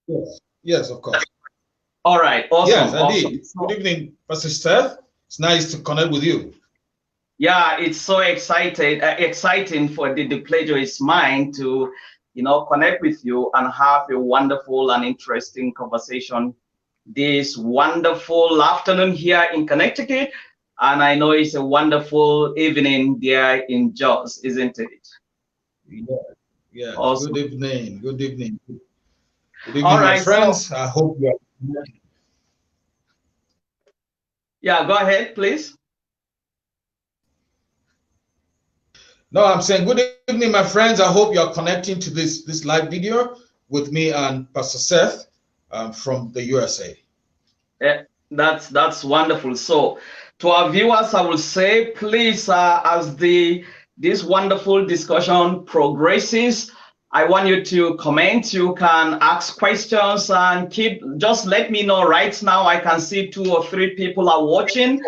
Yes, yes, of course. All right, Yes, awesome, awesome. indeed. Good evening, Pastor Steph. It's nice to connect with you. Yeah, it's so exciting for the pleasure is mine to, connect with you and have a wonderful and interesting conversation this wonderful afternoon here in Connecticut. And I know it's a wonderful evening there in Jos, isn't it? Yeah, yes. Good Awesome. evening. Good evening. Good All evening, my right, so friends. I hope you are. yeah, go ahead, please. No, I'm saying good evening, my friends. I hope you are connecting to this live video with me and Pastor Seth from the USA. Yeah, that's wonderful. So, to our viewers, I will say, please, as the this wonderful discussion progresses, I want you to comment. You can ask questions and just let me know right now. I can see 2 or 3 people are watching.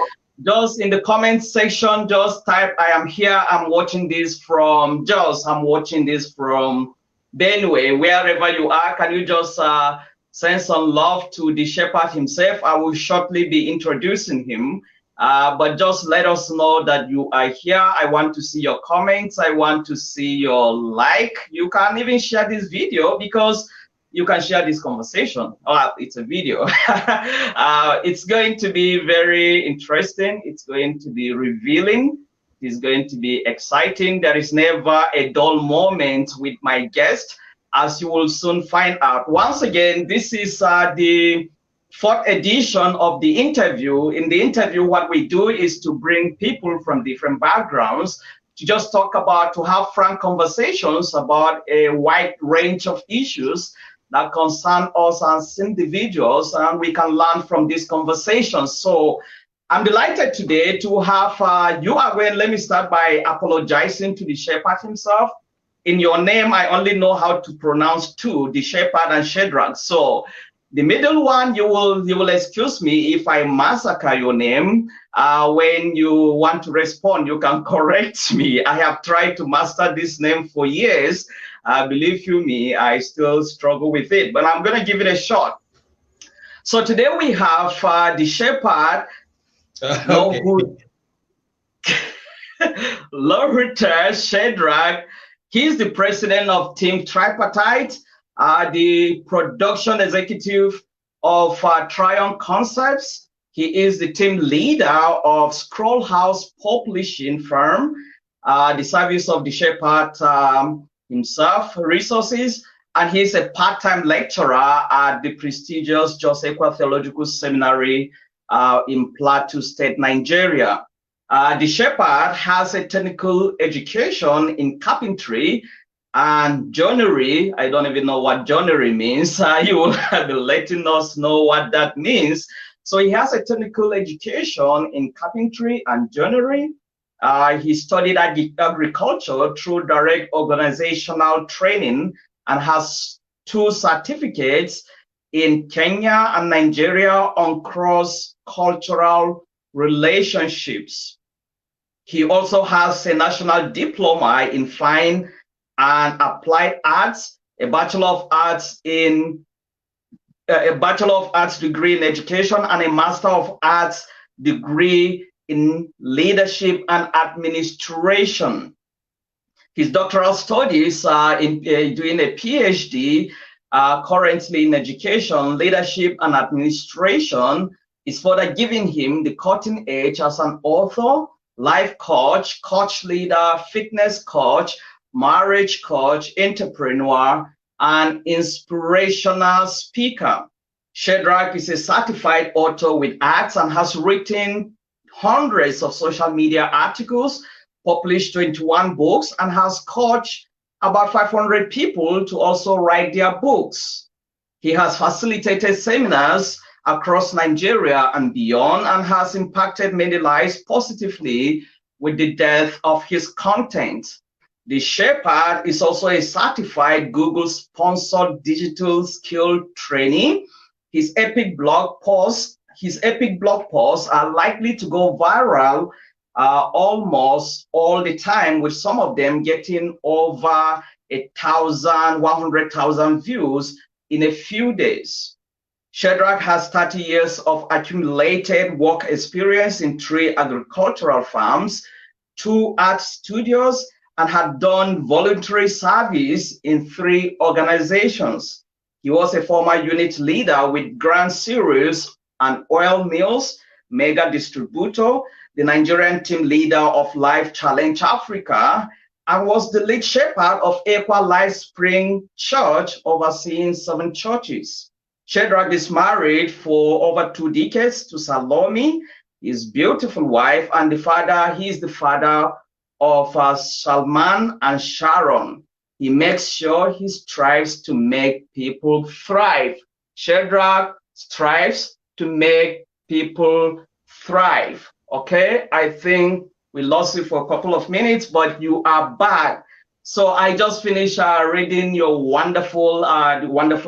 Just in the comment section, just type, I am here. I'm watching this from Jos. I'm watching this from Benue, wherever you are. Can you just send some love to the shepherd himself? I will shortly be introducing him. But just let us know that you are here. I want to see your comments. I want to see your like. You can even share this video because you can share this conversation. Oh, it's a video. It's going to be very interesting. It's going to be revealing. It's going to be exciting. There is never a dull moment with my guest, as you will soon find out. Once again, this is the fourth edition of the interview. In the interview, what we do is to bring people from different backgrounds to just talk about, to have frank conversations about a wide range of issues that concern us as individuals, and we can learn from these conversations. So I'm delighted today to have you, Agwen. Let me start by apologizing to the shepherd himself. In your name, I only know how to pronounce two, the shepherd and Shadrach. So the middle one, you will excuse me if I massacre your name. When you want to respond, you can correct me. I have tried to master this name for years. Believe you me, I still struggle with it, but I'm going to give it a shot. So today we have the shepherd, Okay. Lohut, LohouTer Shadrach. He's the president of Team Tripartite, the production executive of Triumph Concepts. He is the team leader of Scroll House Publishing Firm, the service of the shepherd himself, resources, and he's a part-time lecturer at the prestigious Josequa Theological Seminary in Plateau State, Nigeria. The shepherd has a technical education in carpentry and joinery. I don't even know what joinery means. You will be letting us know what that means. So he has a technical education in carpentry and joinery. He studied agriculture through direct organizational training and has 2 certificates in Kenya and Nigeria on cross-cultural relationships. He also has a national diploma in fine and applied arts, a bachelor of arts degree in education, and a master of arts degree in leadership and administration. His doctoral studies are in doing a PhD currently in education, leadership, and administration is further giving him the cutting edge as an author, life coach, coach leader, fitness coach, marriage coach, entrepreneur, and inspirational speaker. Shadrach is a certified author with acts and has written hundreds of social media articles, published 21 books, and has coached about 500 people to also write their books. He has facilitated seminars across Nigeria and beyond and has impacted many lives positively with the depth of his content. The Shepherd is also a certified Google-sponsored digital skill trainee. His epic blog posts are likely to go viral almost all the time, with some of them getting over 100,000 views in a few days. Shadrach has 30 years of accumulated work experience in 3 agricultural farms, 2 art studios, and had done voluntary service in 3 organizations. He was a former unit leader with Grand Cereals and Oil Mills, mega distributor, the Nigerian team leader of Life Challenge Africa, and was the lead shepherd of Aqua Life Spring Church, overseeing 7 churches. Shadrach is married for over 2 decades to Salome, his beautiful wife, and he is the father of Salman and Sharon. He makes sure he strives to make people thrive. Shadrach strives to make people thrive. Okay, I think we lost you for a couple of minutes, but you are back. So I just finished reading your wonderful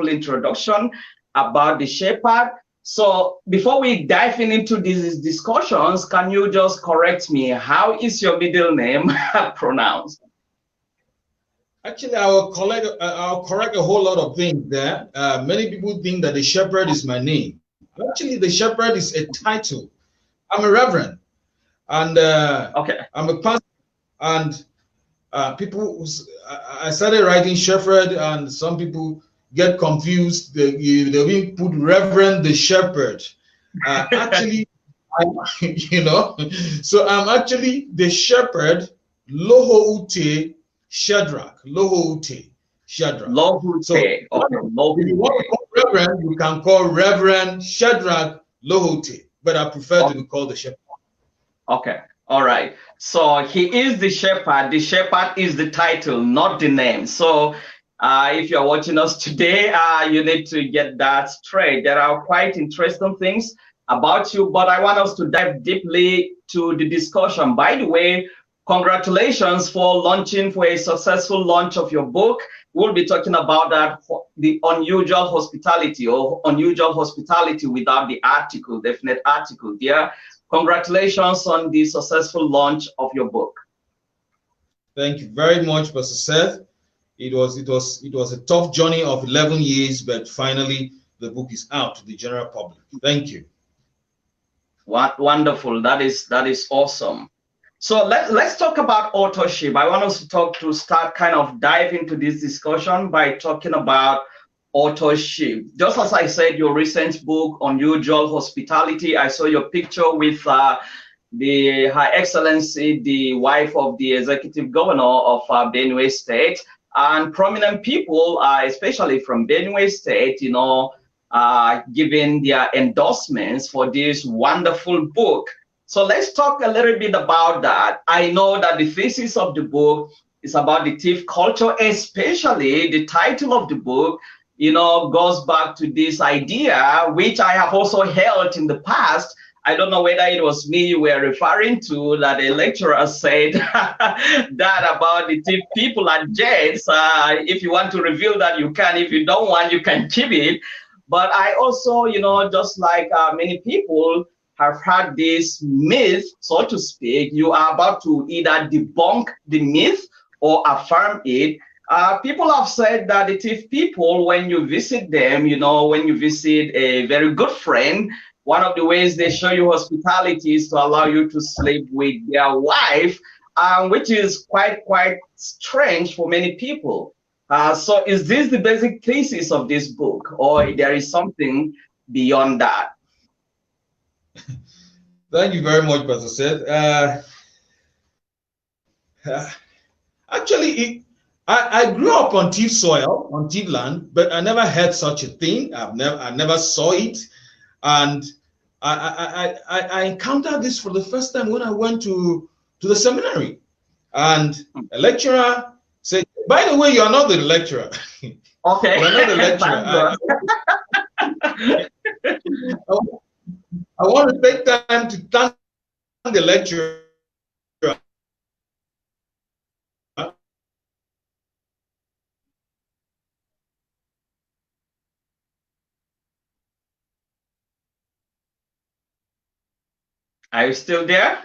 introduction about the shepherd. So before we dive into these discussions, can you just correct me? How is your middle name pronounced? Actually, I'll correct a whole lot of things there. Many people think that the shepherd is my name. Actually, the shepherd is a title. I'm a reverend, and okay. I'm a pastor. And I started writing shepherd, and some people get confused. They even put Reverend the Shepherd. Actually, so I'm actually the Shepherd LohouTer Shadrach. LohouTer Shadrach. LohouTer. So okay. If you want to call Reverend, you can call Reverend Shadrach LohouTer, but I prefer to be called the Shepherd. Okay. All right. So he is the shepherd. The shepherd is the title, not the name. So if you're watching us today, you need to get that straight. There are quite interesting things about you, but I want us to dive deeply to the discussion. By the way, congratulations for a successful launch of your book. We'll be talking about that, the unusual hospitality, or unusual hospitality without the article, definite article there. Congratulations on the successful launch of your book. Thank you very much, Pastor Seth. It was a tough journey of 11 years, but finally the book is out to the general public. Thank you. Wonderful. That is awesome. So let's talk about authorship. I want us to start kind of dive into this discussion by talking about authorship. Just as I said, your recent book, Unusual Hospitality, I saw your picture with Her Excellency, the wife of the executive governor of Benue State, and prominent people, especially from Benue State, giving their endorsements for this wonderful book. So let's talk a little bit about that. I know that the thesis of the book is about the Tiv culture, especially the title of the book, goes back to this idea, which I have also held in the past. I don't know whether it was me you were referring to, that a lecturer said that about the Tiv people and jets. If you want to reveal that, you can. If you don't want, you can keep it. But I also, just like many people, have had this myth, so to speak. You are about to either debunk the myth or affirm it. People have said that the Tiv people, when you visit them, when you visit a very good friend, one of the ways they show you hospitality is to allow you to sleep with their wife, which is quite strange for many people. So is this the basic thesis of this book, or there is something beyond that? Thank you very much, Pastor Seth. Actually, I grew up on Tiv soil, on Tiv land, but I never heard such a thing. I never saw it, and I encountered this for the first time when I went to the seminary, and a lecturer said, "By the way, you are not the lecturer." Okay. You're not the lecturer. I want to take time to thank the lecturer. Are you still there?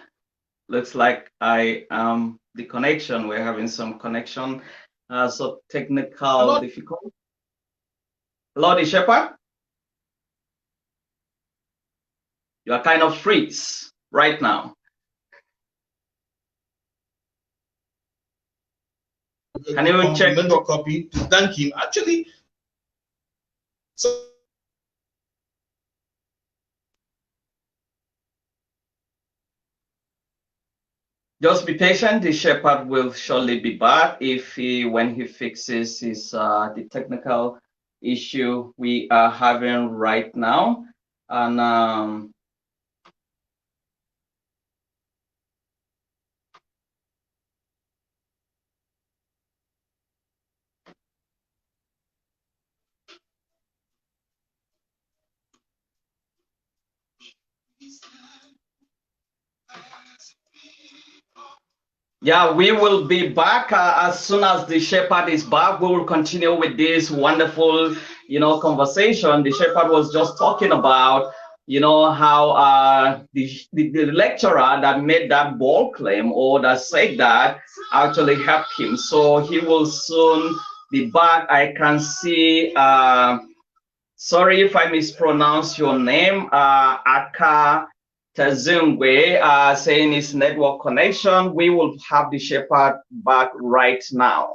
Looks like I am the connection. We're having some connection, so technical difficulty. Hello, the shepherd. You are kind of freeze right now. Can you check? Complimentary copy to thank him. Actually, so just be patient. The shepherd will surely be back when he fixes his the technical issue we are having right now. And yeah, we will be back as soon as the shepherd is back. We will continue with this wonderful, conversation. The shepherd was just talking about, how the lecturer that made that bold claim or that said that actually helped him. So he will soon be back. I can see. Sorry if I mispronounce your name, Aka Tazungwe, saying it's network connection. We will have the shepherd back right now.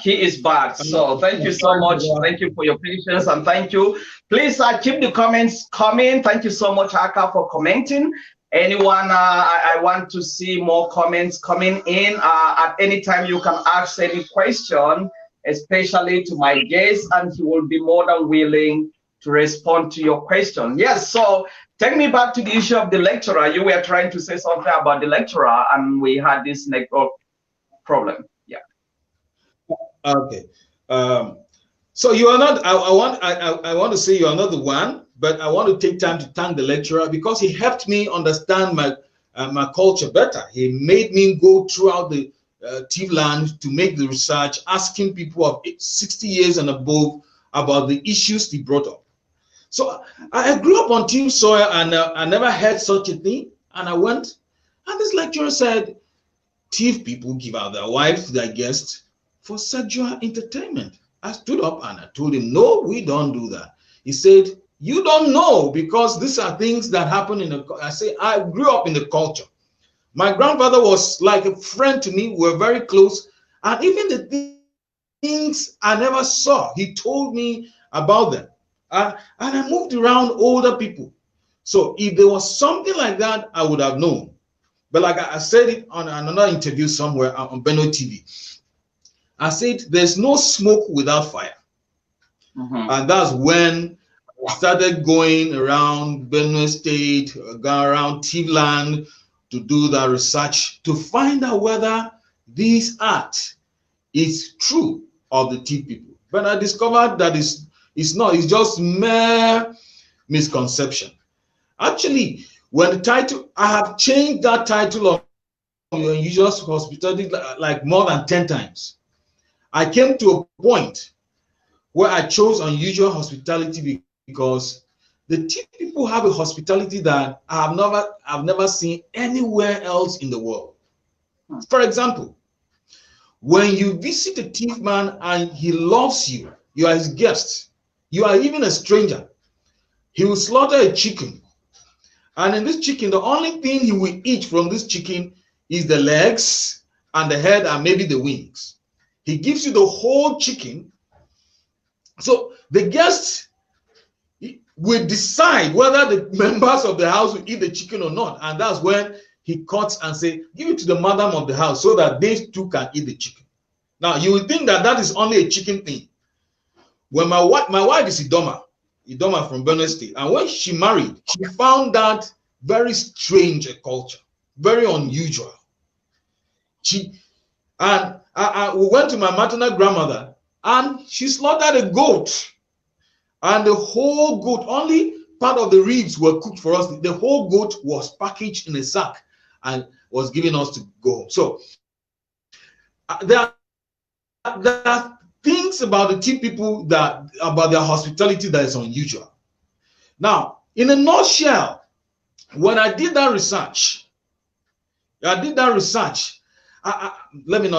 He is back. So thank you so much. Thank you for your patience and thank you. Please keep the comments coming. Thank you so much, Aka, for commenting. Anyone, I want to see more comments coming in. At any time, you can ask any question, especially to my guest, and he will be more than willing to respond to your question. Yes, so take me back to the issue of the lecturer. You were trying to say something about the lecturer, and we had this network problem. Yeah. Okay. So you are not. I want to say you are not the one, but I want to take time to thank the lecturer because he helped me understand my culture better. He made me go throughout the Tiv land to make the research, asking people of 60 years and above about the issues he brought up. So I grew up on Tiv soil and I never heard such a thing. And I went, and this lecturer said, Tiv people give out their wives to their guests for sexual entertainment. I stood up and I told him, no, we don't do that. He said, you don't know because these are things that happen in the. I say, I grew up in the culture. My grandfather was like a friend to me. We were very close. And even the things I never saw, he told me about them. And I moved around older people. So if there was something like that, I would have known. But like I said it on another interview somewhere on Beno TV, I said, there's no smoke without fire. And that's when I started going around Benue State, around Tiv land, to do that research to find out whether this art is true of the Tiv people. But I discovered that it's not, it's just mere misconception. Actually, when the title, I have changed that title of Unusual Hospitality like more than 10 times. I came to a point where I chose Unusual Hospitality because the Tiv people have a hospitality that I've never seen anywhere else in the world. For example, when you visit a Tiv man and he loves you, you are his guest, you are even a stranger, he will slaughter a chicken. And in this chicken, the only thing he will eat from this chicken is the legs and the head and maybe the wings. He gives you the whole chicken. So the guest will decide whether the members of the house will eat the chicken or not. And that's when he cuts and say, give it to the madam of the house so that they too can eat the chicken. Now, you will think that that is only a chicken thing. When my wife is Idoma from Benue State. And when she married, she found that very strange a culture, very unusual. We went to my maternal grandmother and she slaughtered a goat. And the whole goat, only part of the ribs were cooked for us. The whole goat was packaged in a sack and was given us to go. So there are things about the Tiv people about their hospitality that is unusual. Now, in a nutshell, when I did that research, let me not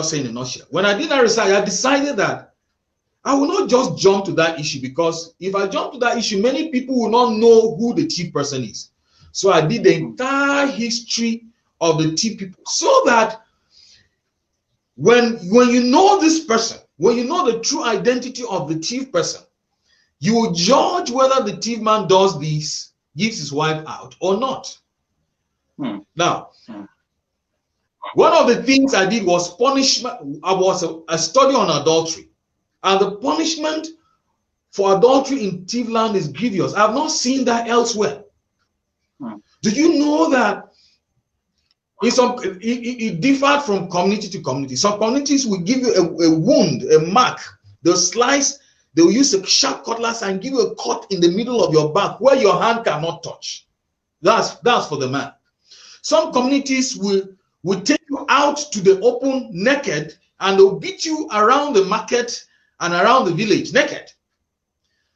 say in a nutshell. When I did that research, I decided that I will not just jump to that issue, because if I jump to that issue, many people will not know who the thief person is. So I did the entire history of the thief people, so that when you know this person, when you know the true identity of the thief person, you will judge whether the thief man does this, gives his wife out or not. Now, one of the things I did was punishment. I was a study on adultery, and the punishment for adultery in thief land is grievous. I have not seen that elsewhere. Do you know that it differed from community to community? Some communities will give you a wound, a mark. They'll slice, they'll use a sharp cutlass and give you a cut in the middle of your back where your hand cannot touch. That's for the man. Some communities will take you out to the open naked, and they'll beat you around the market and around the village naked.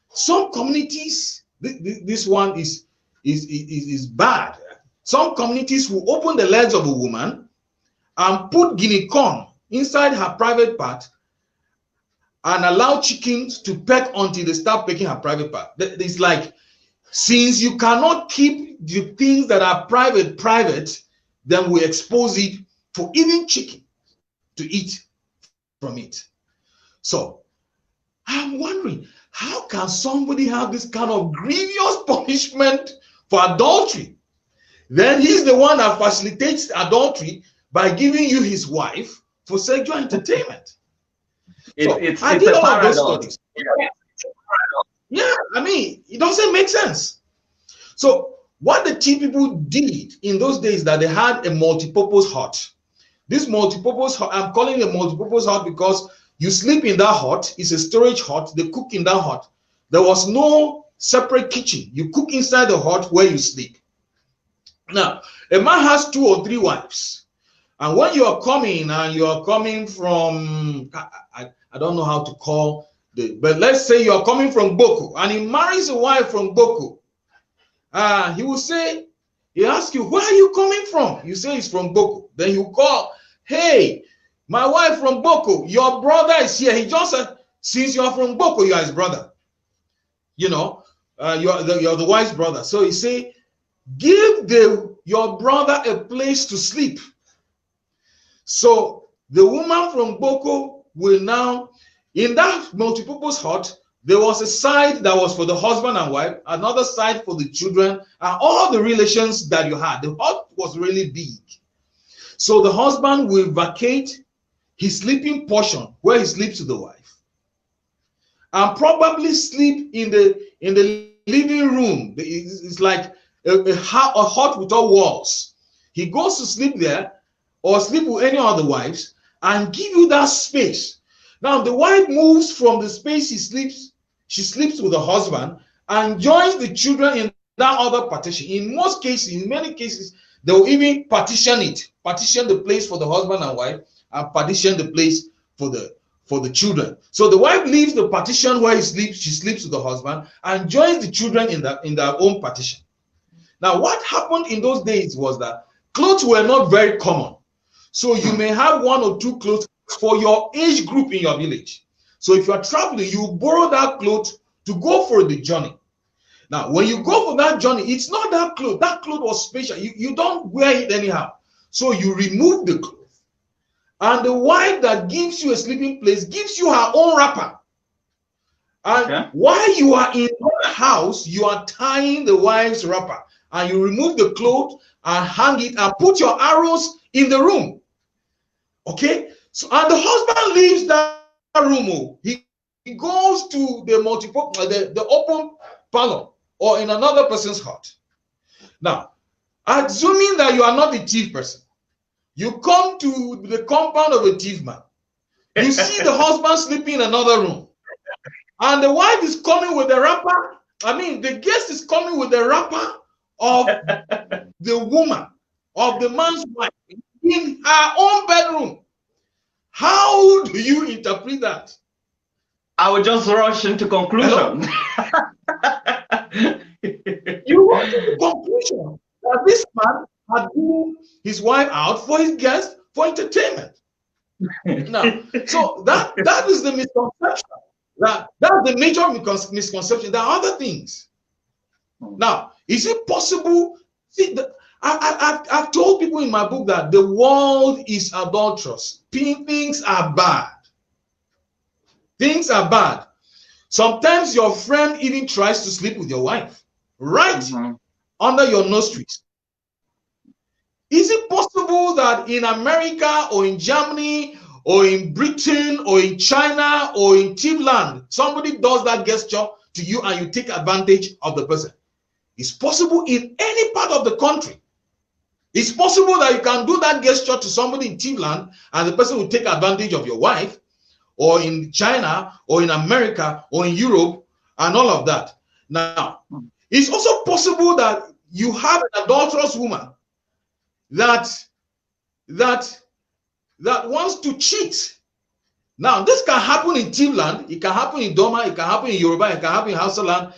Some communities, this one is bad. Some communities will open the legs of a woman and put guinea corn inside her private part and allow chickens to peck until they start pecking her private part. It's like, since you cannot keep the things that are private, then we expose it for even chicken to eat from it. So I'm wondering, how can somebody have this kind of grievous punishment for adultery? Then he's the one that facilitates adultery by giving you his wife for sexual entertainment. I did all of those studies. Yeah, I mean, it doesn't make sense. So what the Tea people did in those days, that they had a multipurpose hut. This multipurpose hut, I'm calling it a multipurpose hut because you sleep in that hut. It's a storage hut. They cook in that hut. There was no separate kitchen. You cook inside the hut where you sleep. Now, a man has 2 or 3 wives. And when you are coming, and you are coming from, I don't know how to call but let's say you are coming from Boko, and he marries a wife from Boko. He will say, he asks you, where are you coming from? You say it's from Boko. Then you call, hey, my wife from Boko, your brother is here. He just said, since you are from Boko, you are his brother. You know, you're the wife's brother. So he say, give your brother a place to sleep. So the woman from Boko will now, in that multipurpose hut, there was a side that was for the husband and wife, another side for the children, and all the relations that you had. The hut was really big. So the husband will vacate his sleeping portion where he sleeps with the wife, and probably sleep in the living room. It's like a hut without walls. He goes to sleep there, or sleep with any of the wives, and give you that space. Now the wife moves from the space she sleeps with the husband, and joins the children in that other partition. In most cases, in many cases, they will even partition the place for the husband and wife, and partition the place for the children. So the wife leaves the partition where she sleeps with the husband, and joins the children in their own partition. Now what happened in those days was that clothes were not very common. So you may have 1 or 2 clothes for your age group in your village. So if you are traveling, you borrow that cloth to go for the journey. Now, when you go for that journey, it's not that cloth. That cloth was special. You don't wear it anyhow. So you remove the cloth. And the wife that gives you a sleeping place gives you her own wrapper. And while you are in the house, you are tying the wife's wrapper. And you remove the cloth and hang it and put your arrows in the room. Okay? So, and the husband leaves that room. He goes to the open parlor, or in another person's hut. Now, assuming that you are not a thief person, you come to the compound of a thief man. You see the husband sleeping in another room, and the wife is coming with the wrapper. I mean, the guest is coming with the wrapper of the woman, of the man's wife, in her own bedroom. How do you interpret that? I will just rush into conclusion. You rush into conclusion that this man had given his wife out for his guests for entertainment. Now, so that is the misconception. That's the major misconception. There are other things. Now, is it possible? See, I've told people in my book that the world is adulterous. Things are bad. Things are bad. Sometimes your friend even tries to sleep with your wife, right under your nostrils. Is it possible that in America or in Germany or in Britain or in China or in Tiv land, somebody does that gesture to you and you take advantage of the person? It's possible in any part of the country. It's possible that you can do that gesture to somebody in Tiv land and the person will take advantage of your wife, or in China or in America or in Europe and all of that. Now, it's also possible that you have an adulterous woman that wants to cheat. Now, this can happen in Tiv land, it can happen in Doma, it can happen in Yoruba, it can happen in Hausa land.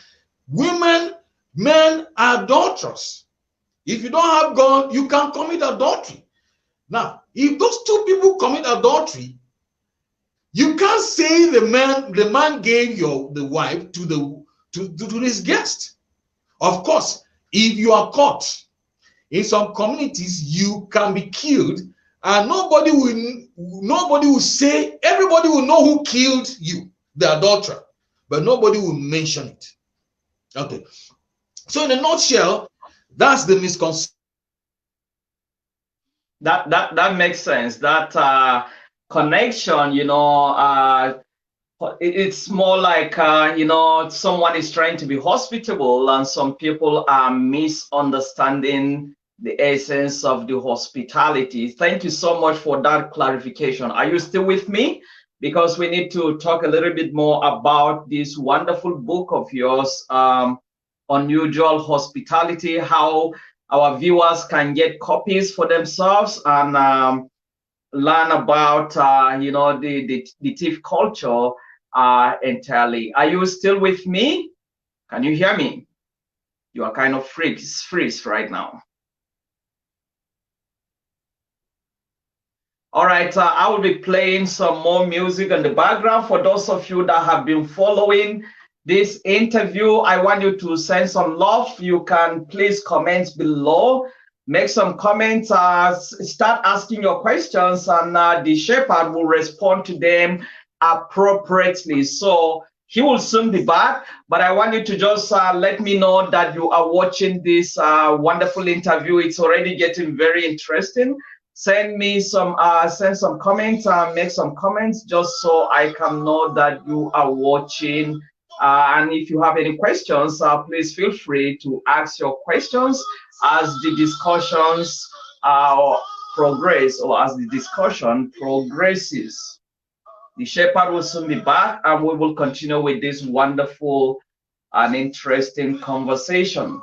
Women, men are adulterous. If you don't have God, you can commit adultery. Now, if those two people commit adultery, you can't say the man gave the wife to his guest. Of course, if you are caught, in some communities you can be killed, and nobody will say. Everybody will know who killed you, the adulterer, but nobody will mention it. Okay, so in a nutshell, that's the misconception. That makes sense. That connection, it's more like someone is trying to be hospitable, and some people are misunderstanding the essence of the hospitality. Thank you so much for that clarification. Are you still with me? Because we need to talk a little bit more about this wonderful book of yours, Unusual Hospitality, how our viewers can get copies for themselves and learn about the Tiv culture entirely. Are you still with me? Can you hear me? You are kind of freeze right now. All right, I will be playing some more music in the background. For those of you that have been following this interview, I want you to send some love. You can please comment below, make some comments, start asking your questions, and the shepherd will respond to them appropriately. So he will soon be back, but I want you to just let me know that you are watching this wonderful interview. It's already getting very interesting. Send some comments, make some comments, just so I can know that you are watching. And if you have any questions, please feel free to ask your questions as the discussions progress, or as the discussion progresses. The shepherd will soon be back, and we will continue with this wonderful and interesting conversation.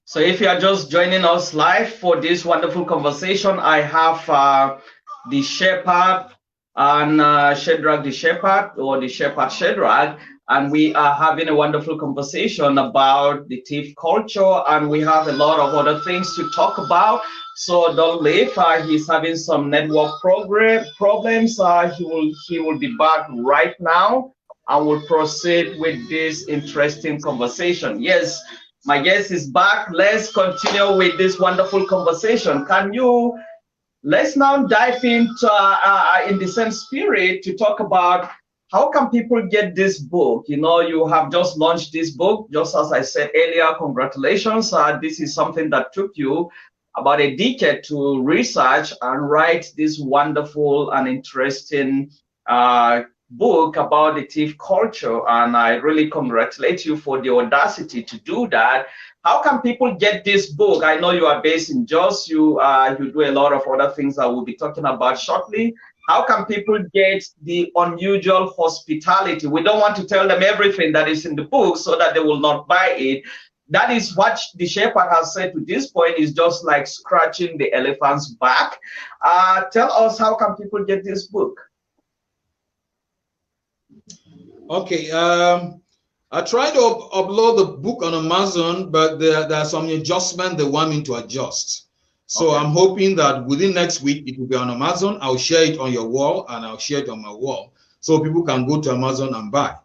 So if you are just joining us live for this wonderful conversation, I have the shepherd and Shadrach the shepherd, or the shepherd Shadrach, and we are having a wonderful conversation about the Tiv culture, and we have a lot of other things to talk about. So don't leave. He's having some network problems. He will be back right now. I will proceed with this interesting conversation. Yes, my guest is back. Let's continue with this wonderful conversation. Let's now dive into in the same spirit to talk about how can people get this book. You have just launched this book, just as I said earlier. Congratulations. This is something that took you about a decade to research and write this wonderful and interesting book about the thief culture, and I really congratulate you for the audacity to do that. How can people get this book? I know you are based in Jos. You do a lot of other things that we'll be talking about shortly. How can people get the unusual hospitality? We don't want to tell them everything that is in the book so that they will not buy it. That is what the shepherd has said to this point, is just like scratching the elephant's back. Tell us, how can people get this book? Okay, I tried to upload the book on Amazon, but there are some adjustments they want me to adjust. So okay. I'm hoping that within next week it will be on Amazon. I'll share it on your wall, and I'll share it on my wall, so people can go to Amazon and buy.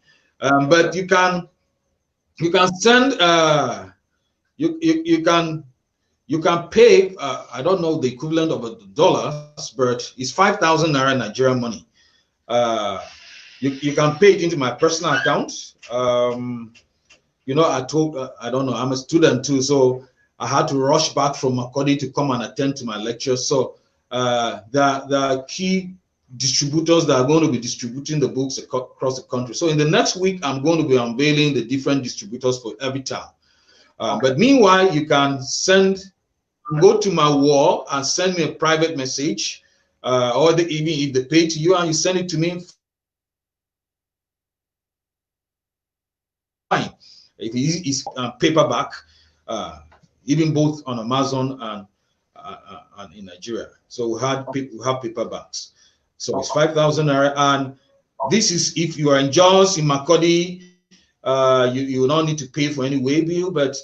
But you can send you can pay I don't know the equivalent of dollars, but it's 5,000 naira Nigerian money. You can pay it into my personal account. You know, I don't know, I'm a student too, so I had to rush back from Makodi to come and attend to my lecture. So there are key distributors that are going to be distributing the books across the country. So in the next week, I'm going to be unveiling the different distributors for every town. But meanwhile, you can go to my wall and send me a private message, or even if they pay to you and you send it to me, fine. If it is paperback, even both on Amazon and in Nigeria. So we have paperbacks. So it's 5,000 naira, and this is if you are in Jos, in Makodi, you will not need to pay for any way bill. But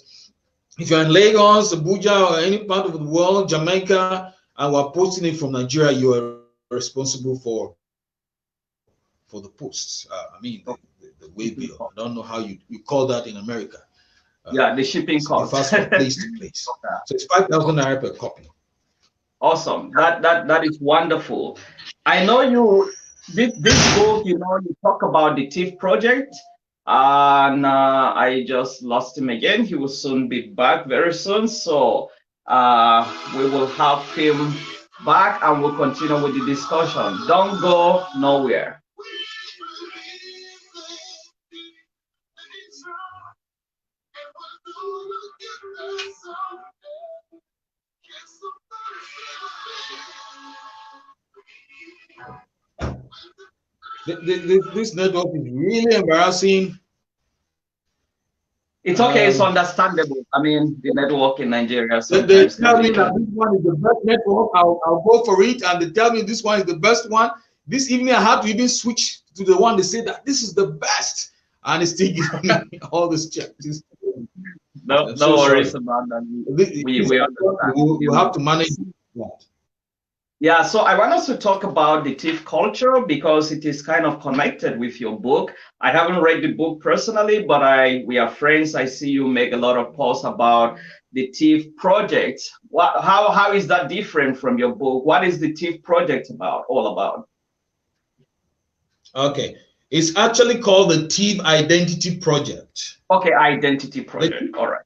if you're in Lagos, Abuja, or any part of the world, Jamaica, and we're posting it from Nigeria, you are responsible for the posts. I mean, the way bill. I don't know how you call that in America. Yeah, the shipping cost. It from place to place. So it's 5,000 naira per copy. Awesome. That is wonderful. I know this book, you know, you talk about the Tiv project, and I just lost him again. He will soon be back very soon. So we will have him back and we'll continue with the discussion. Don't go nowhere. This network is really embarrassing. It's okay, it's understandable. I mean, the network in Nigeria. They tell me that this one is the best network. I'll go for it, and they tell me this one is the best one. This evening, I have to even switch to the one they say that this is the best, and it's still giving me all this checks. No worries about that. We understand. You have to manage that. Yeah, so I want us to talk about the Tiv culture because it is kind of connected with your book. I haven't read the book personally, but we are friends. I see you make a lot of posts about the Tiv project. How is that different from your book? What is the Tiv project all about? Okay, it's actually called the Tiv Identity Project. Okay, Identity Project. All right.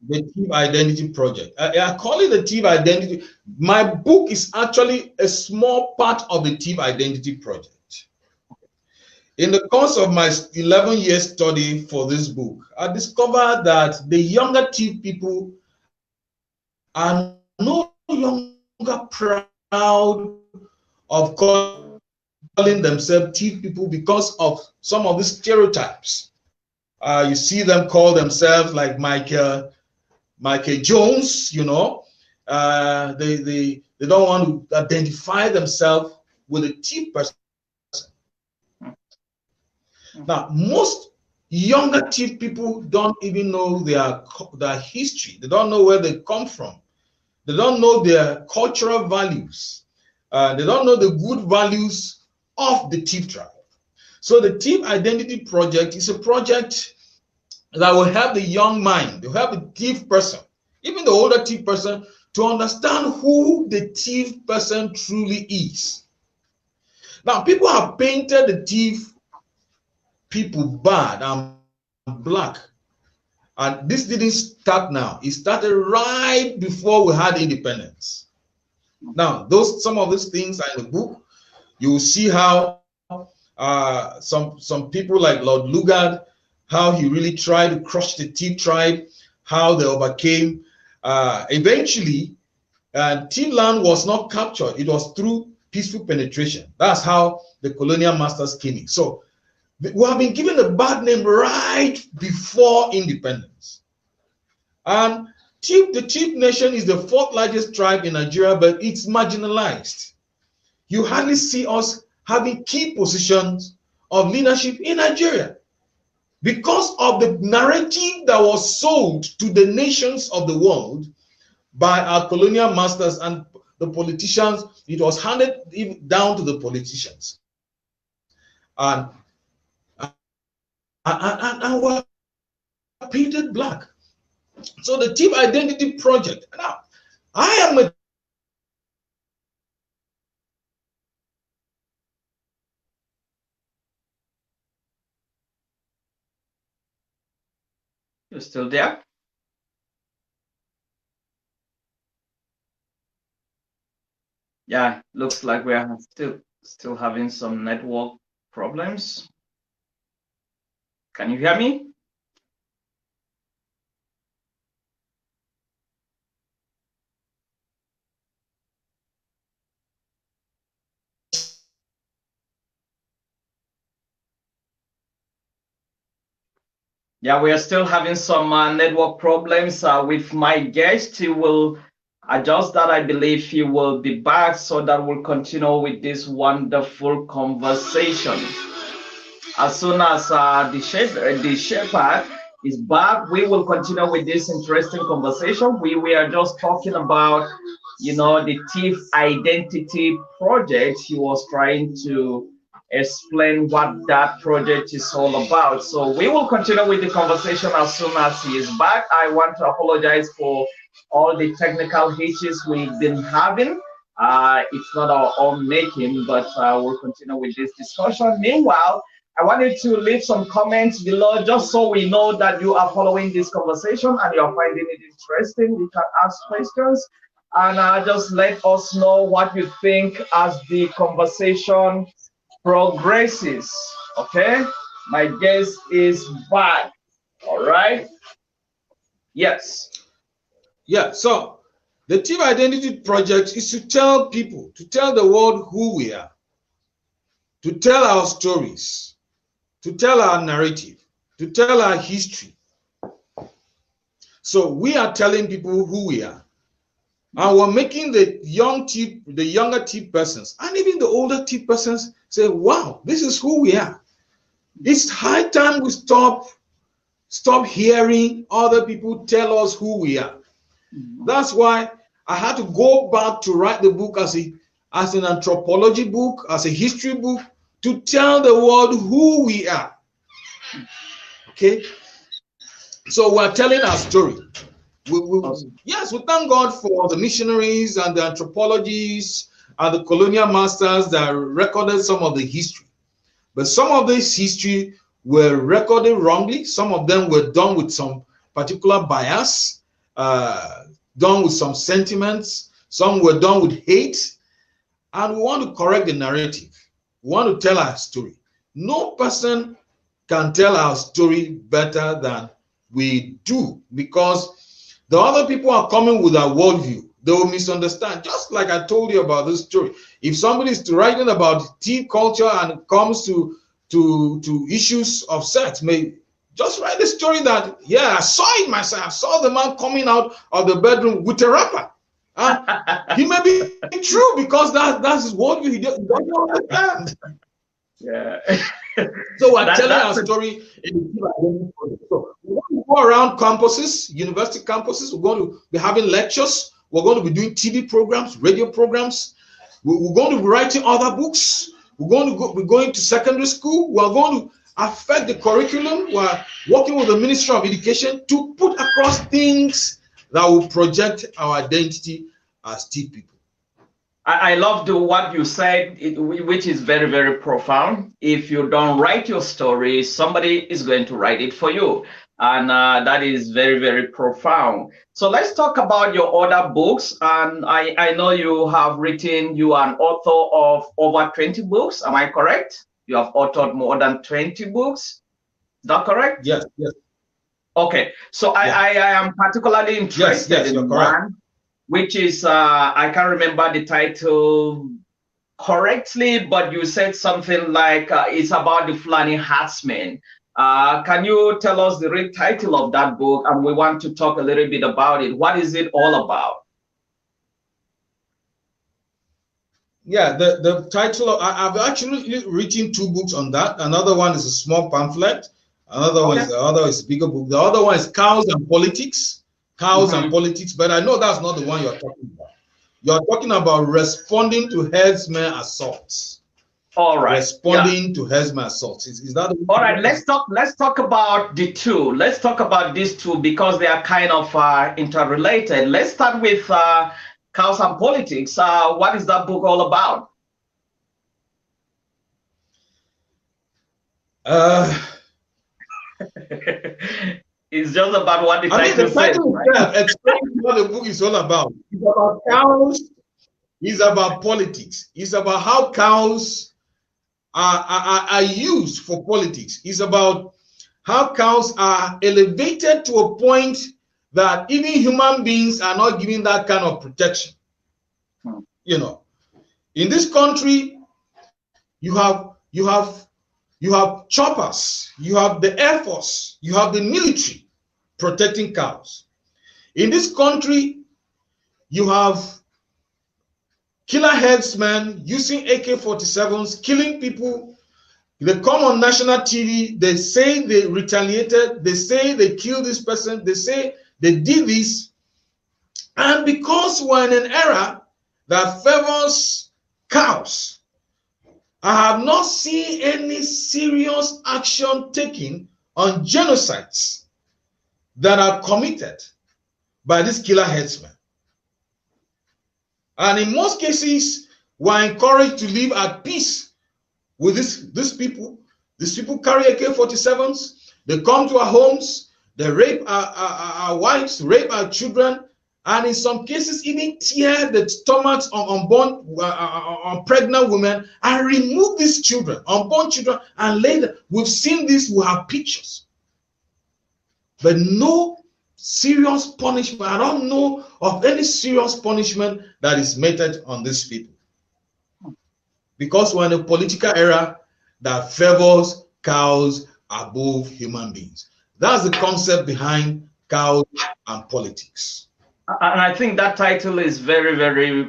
The Tiv Identity Project. I call it the Tiv Identity. My book is actually a small part of the Tiv Identity Project. In the course of my 11-year study for this book, I discovered that the younger Tiv people are no longer proud of calling themselves Tiv people because of some of the stereotypes. You see them call themselves like Michael Jones, you know. They don't want to identify themselves with a Tiv person. Now, most younger Tiv people don't even know their history. They don't know where they come from. They don't know their cultural values. They don't know the good values of the Tiv tribe. So the Tiv Identity Project is a project that will help the young mind, to help the Tiv person, even the older Tiv person, to understand who the Tiv person truly is. Now, people have painted the Tiv people bad and black, and this didn't start now. It started right before we had independence. Now, some of these things are in the book. You will see how some people like Lord Lugard, how he really tried to crush the Tiv tribe, how they overcame. Eventually, Tiv land was not captured. It was through peaceful penetration. That's how the colonial masters came in. So we have been given a bad name right before independence. And the Tiv nation is the fourth largest tribe in Nigeria, but it's marginalized. You hardly see us having key positions of leadership in Nigeria because of the narrative that was sold to the nations of the world by our colonial masters and the politicians. It was handed down to the politicians. And we're painted black. So the Tiv Identity Project. Now, I am a You still there? Yeah, looks like we are still having some network problems. Can you hear me? Yeah, we are still having some network problems with my guest. He will adjust that. I believe he will be back, so that we'll continue with this wonderful conversation. As soon as the shepherd is back, we will continue with this interesting conversation. We are just talking about, the Tiv Identity project. He was trying to explain what that project is all about. So we will continue with the conversation as soon as he is back. I want to apologize for all the technical hitches we've been having. It's not our own making, but we'll continue with this discussion. Meanwhile, I want you to leave some comments below just so we know that you are following this conversation and you're finding it interesting. You can ask questions and just let us know what you think as the conversation progresses. Okay, my guest is back. All right. Yes. Yeah, so the Tiv Identity Project is to tell people, to tell the world who we are, to tell our stories, to tell our narrative, to tell our history. So we are telling people who we are. And we're making the younger Tiv persons, and even the older Tiv persons say, wow, this is who we are. It's high time we stop hearing other people tell us who we are. That's why I had to go back to write the book as an anthropology book, as a history book, to tell the world who we are. Okay? So we're telling our story. Yes, we thank God for the missionaries and the anthropologists and the colonial masters that recorded some of the history. But some of this history were recorded wrongly. Some of them were done with some particular bias, done with some sentiments. Some were done with hate. And we want to correct the narrative. We want to tell our story. No person can tell our story better than we do, because the other people are coming with our worldview. They will misunderstand. Just like I told you about this story. If somebody is writing about tea culture and it comes to issues of sex, may just write the story that, yeah, I saw it myself. I saw the man coming out of the bedroom with a rapper. He may be true because that's his worldview. He doesn't understand. Yeah. So we're telling our story in the So we're going to go around campuses, university campuses. We're going to be having lectures. We're going to be doing TV programs, radio programs. We're going to be writing other books. We're going to secondary school. We're going to affect the curriculum. We're working with the Ministry of Education to put across things that will project our identity as Tiv people. I love what you said, which is very, very profound. If you don't write your story, somebody is going to write it for you. And that is very, very profound. So let's talk about your other books. And I know you have written, you are an author of over 20 books. Am I correct? You have authored more than 20 books. Is that correct? Yes, yes. Okay, so I am particularly interested in one, which is, I can't remember the title correctly, but you said something like it's about the Fulani herdsmen. Can you tell us the real title of that book? And we want to talk a little bit about it. What is it all about? Yeah, the title of, I've actually written 2 books on that. Another one is a small pamphlet. Another one is a bigger book. The other one is Cows and Politics. Cows and Politics, but I know that's not the one you're talking about. You're talking about responding to herdsmen assaults. All right. Responding to herdsmen assaults. Is that the all right? Let's talk about the 2. Let's talk about these 2 because they are kind of interrelated. Let's start with Cows and Politics. What is that book all about? It's just about what the title says. Right? Explains what the book is all about. It's about cows. It's about politics. It's about how cows are used for politics. It's about how cows are elevated to a point that even human beings are not given that kind of protection. You know, in this country, you have choppers, you have the Air Force, you have the military protecting cows. In this country, you have killer herdsmen using AK-47s, killing people. They come on national TV, they say they retaliated, they say they killed this person, they say they did this. And because we're in an era that favors cows, I have not seen any serious action taken on genocides that are committed by these killer herdsmen. And in most cases, we're encouraged to live at peace with these people. These people carry AK-47s. They come to our homes. They rape our wives, rape our children, and in some cases even tear the stomachs on pregnant women and remove these children, unborn children, and lay them. We've seen this. We have pictures. But no serious punishment. I don't know of any serious punishment that is meted on these people. Because we're in a political era that favors cows above human beings. That's the concept behind Cows and Politics. And I think that title is very, very,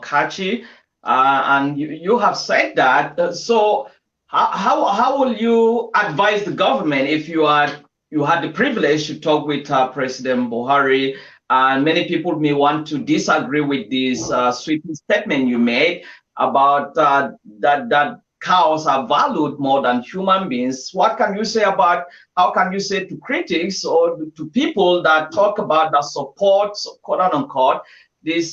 catchy. And you have said that. So how will you advise the government if you had the privilege to talk with President Buhari? And many people may want to disagree with this sweeping statement you made about that cows are valued more than human beings. What can you say about, how can you say to critics or to people that talk about the support, quote unquote, these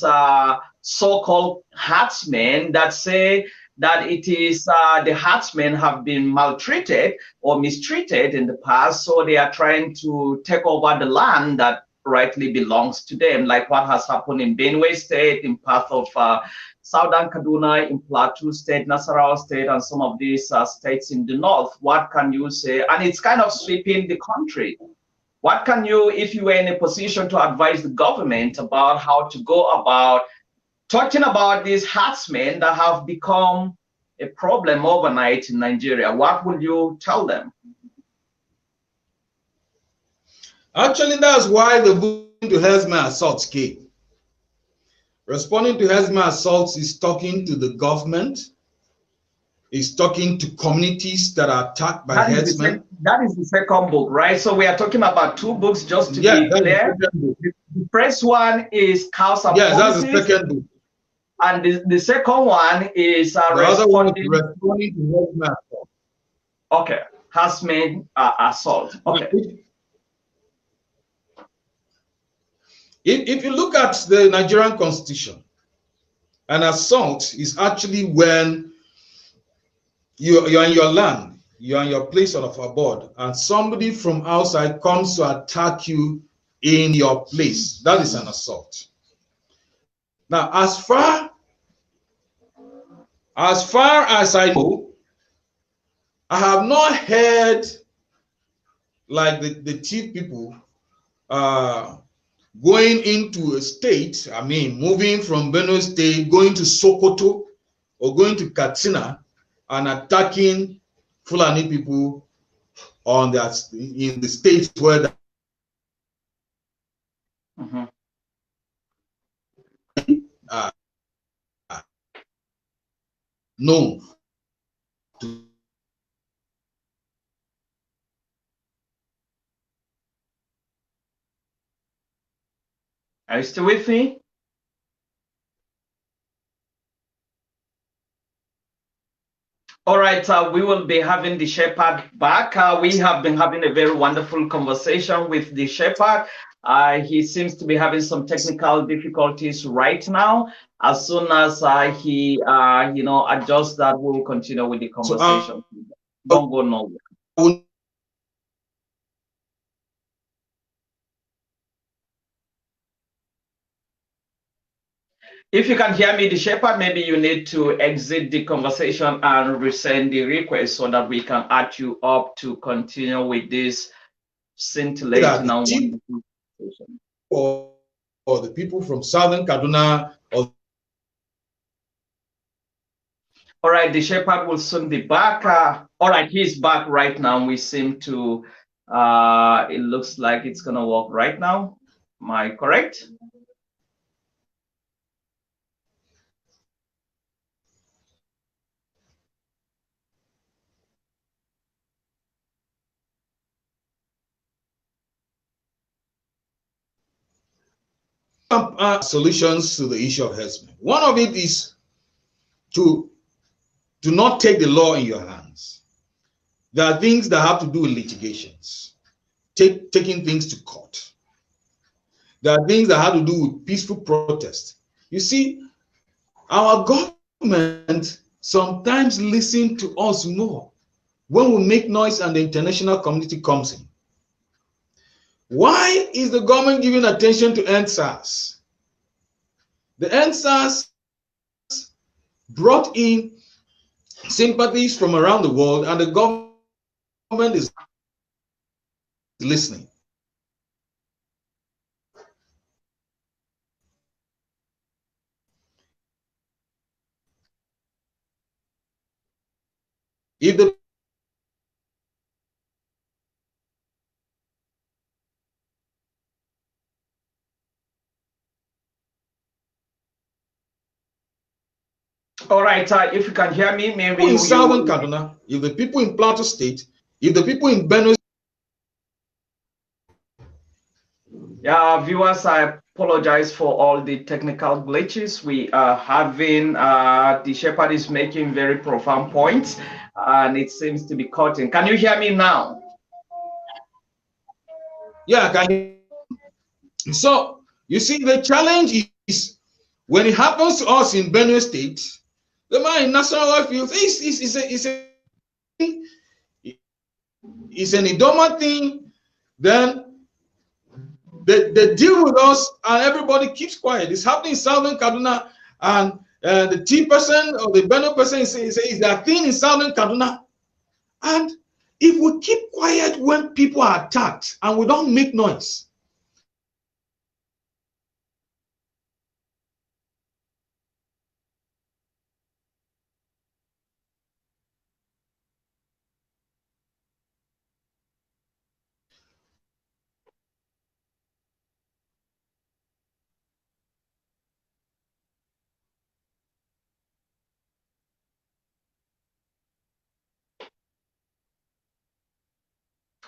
so-called herdsmen that say that it is the herdsmen have been maltreated or mistreated in the past, so they are trying to take over the land that rightly belongs to them, like what has happened in Benue State, in part of Southern Kaduna, in Plateau State, Nasarawa State, and some of these states in the north. What can you say? And it's kind of sweeping the country. What can you, if you were in a position to advise the government about how to go about talking about these herdsmen that have become a problem overnight in Nigeria, what would you tell them? Actually, that's why the book to herdsmen assaults came. Responding to herdsmen assaults is talking to the government, is talking to communities that are attacked by herdsmen. That is the second book, right? So we are talking about 2 books, just to be clear. The first one is Cows and Politics. That's the second book. And the second one is responding to herdsmen assault. Okay, herdsmen assault. Okay. If you look at the Nigerian Constitution, an assault is actually when you're in your land, you're in your place of abode, and somebody from outside comes to attack you in your place. That is an assault. Now, as far as I know, I have not heard like the chief people going into a state, I mean, moving from Benue State, going to Sokoto or going to Katsina and attacking Fulani people on that in the states where they are known to. Are you still with me? All right, we will be having the shepherd back. We have been having a very wonderful conversation with the shepherd. He seems to be having some technical difficulties right now. As soon as he, adjusts that, we'll continue with the conversation. Don't go nowhere. If you can hear me, the shepherd, maybe you need to exit the conversation and resend the request so that we can add you up to continue with this scintillating and wonderful conversation. Or the people from Southern Kaduna. All right, the shepherd will soon be back. All right, he's back right now. We seem to, it looks like it's going to work right now. Am I correct? Solutions to the issue of herdsmen. One of it is to not take the law in your hands. There are things that have to do with litigations, taking things to court. There are things that have to do with peaceful protest. You see, our government sometimes listens to us more when we make noise and the international community comes in. Why is the government giving attention to EndSARS? The EndSARS brought in sympathies from around the world, and the government is listening. If the All right, if you can hear me, maybe in Southern Kaduna, if the people in Plateau State, if the people in Benue. Yeah, viewers, I apologize for all the technical glitches. We are having, the shepherd is making very profound points, and it seems to be cutting. Can you hear me now? Yeah, I can. So, you see, the challenge is when it happens to us in Benue State, the man in National Oil Fields it's an Idoma thing, then they deal with us and everybody keeps quiet. It's happening in Southern Kaduna, and the T person or the Benue person is that thing in Southern Kaduna. And if we keep quiet when people are attacked and we don't make noise,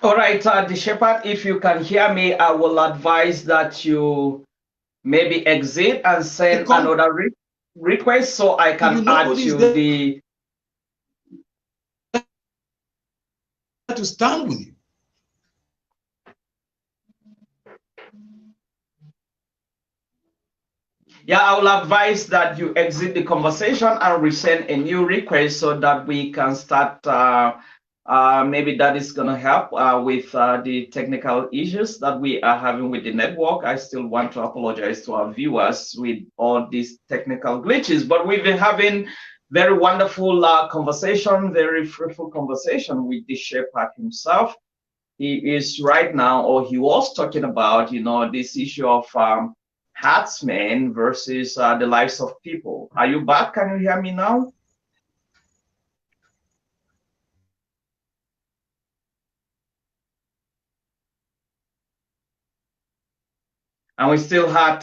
All right, the shepherd, if you can hear me, I will advise that you maybe exit and send another request so I can add you the to stand with you. Yeah, I will advise that you exit the conversation and resend a new request so that we can start. Maybe that is going to help with the technical issues that we are having with the network. I still want to apologize to our viewers with all these technical glitches, but we've been having Very wonderful conversation, very fruitful conversation with the shepherd himself. He is right now, or he was talking about, this issue of herdsmen versus the lives of people. Are you back? Can you hear me now? And we still had,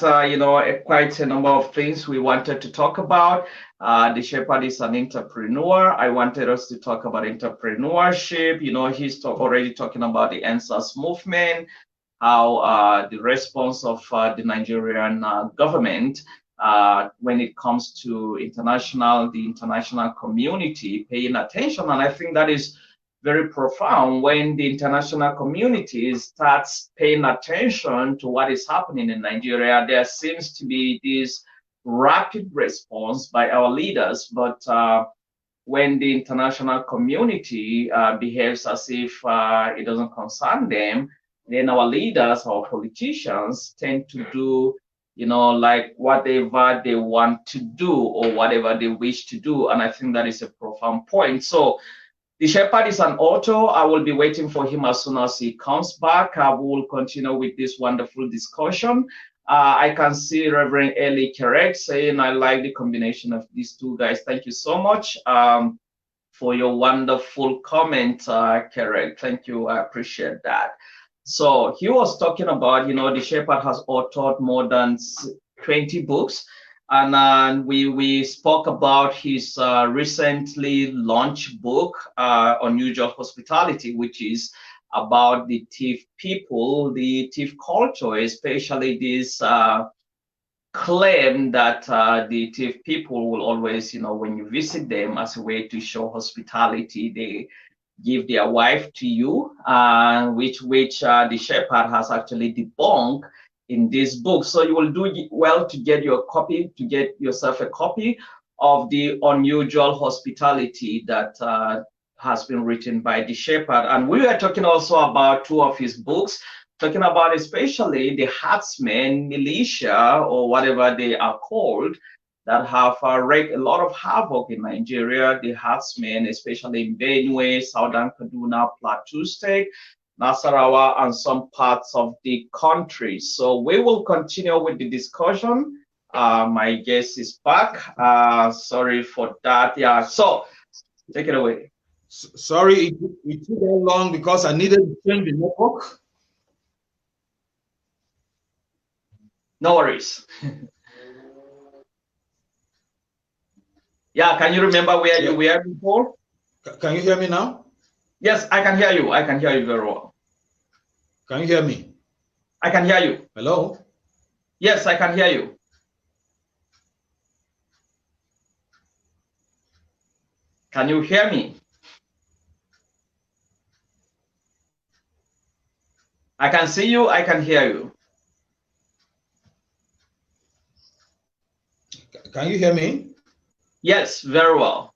quite a number of things we wanted to talk about. The shepherd is an entrepreneur. I wanted us to talk about entrepreneurship. He's already talking about the NSAS movement, how the response of the Nigerian government when it comes to the international community paying attention. And I think that is very profound when the international community starts paying attention to what is happening in Nigeria. There seems to be this rapid response by our leaders, but when the international community behaves as if it doesn't concern them, then our leaders, our politicians tend to do, like whatever they want to do or whatever they wish to do. And I think that is a profound point. So the shepherd is an author. I will be waiting for him as soon as he comes back. We will continue with this wonderful discussion. I can see Reverend Eli Kerek saying, I like the combination of these two guys. Thank you so much for your wonderful comment, Kerek. Thank you. I appreciate that. So he was talking about, the shepherd has authored more than 20 books. And we spoke about his recently launched book, Unusual Hospitality, which is about the Tiv people, the Tiv culture, especially this claim that the Tiv people will always, when you visit them as a way to show hospitality, they give their wife to you, which the shepherd has actually debunked in this book. So you will do well to get yourself a copy of the Unusual Hospitality that has been written by the shepherd. And we were talking also about two of his books, talking about especially the herdsmen, militia, or whatever they are called, that have wreaked a lot of havoc in Nigeria, the herdsmen, especially in Benue, Southern Kaduna, Plateau State, Nasarawa, and some parts of the country. So we will continue with the discussion. My guest is back. Sorry for that. Yeah, so take it away. Sorry, it took that long because I needed to change the network. No worries. Yeah, can you remember where you were before? Can you hear me now? Yes, I can hear you. I can hear you very well. Can you hear me? I can hear you. Hello? Yes, I can hear you. Can you hear me? I can see you. I can hear you. Can you hear me? Yes, very well.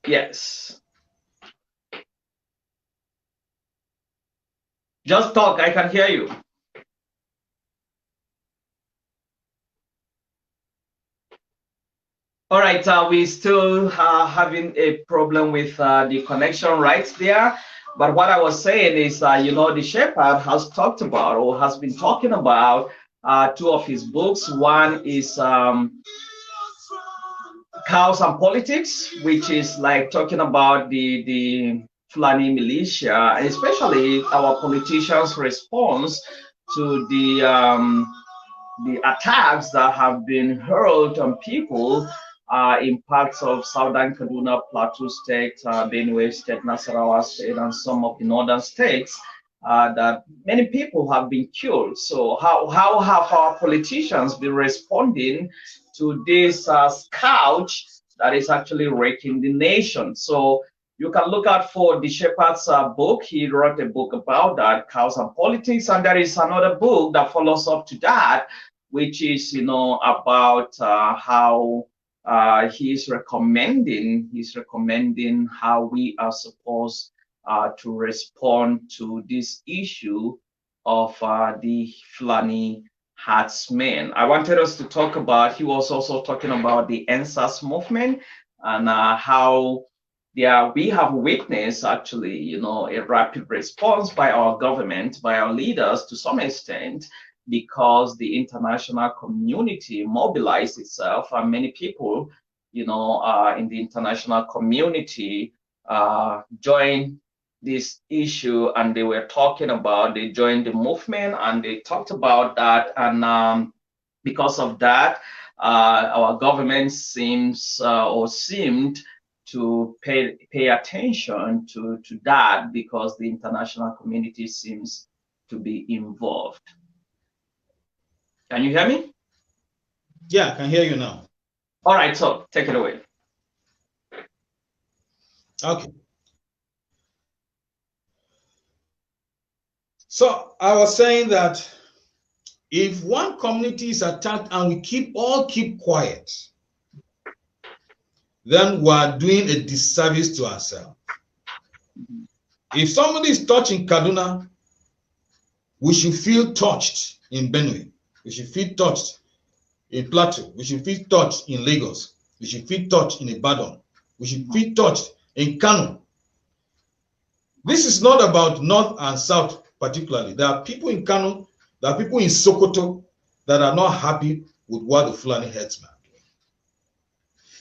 Yes. Just talk. I can hear you. All right. We still having a problem with the connection right there. But what I was saying is, the shepherd has talked about or has been talking about two of his books. One is Cows and Politics, which is like talking about the Fulani militia, especially our politicians' response to the attacks that have been hurled on people in parts of Southern Kaduna, Plateau State, Benue State, Nasarawa State, and some of the northern states. That many people have been killed. So how have our politicians been responding to this scourge that is actually wrecking the nation? So you can look out for the shepherd's book. He wrote a book about that, Cows and Politics, and there is another book that follows up to that, which is about how he's recommending how we are supposed to respond to this issue of the Fulani herdsmen. I wanted us to talk about, he was also talking about the NSAS movement and how we have witnessed actually, you know, a rapid response by our government, by our leaders to some extent, because the international community mobilized itself and many people, you know, in the international community joined this issue, and they joined the movement and they talked about that. And because of that, our government seemed to pay attention to that, because the international community seems to be involved. Can you hear me? Yeah, I can hear you now. All right, so take it away. Okay. So I was saying that if one community is attacked and we all keep quiet, then we are doing a disservice to ourselves. If somebody is touched in Kaduna, we should feel touched in Benue. We should feel touched in Plateau. We should feel touched in Lagos. We should feel touched in Ibadan. We should feel touched in Kano. This is not about North and South particularly. There are people in Kano, there are people in Sokoto that are not happy with what the Fulani herdsmen are doing.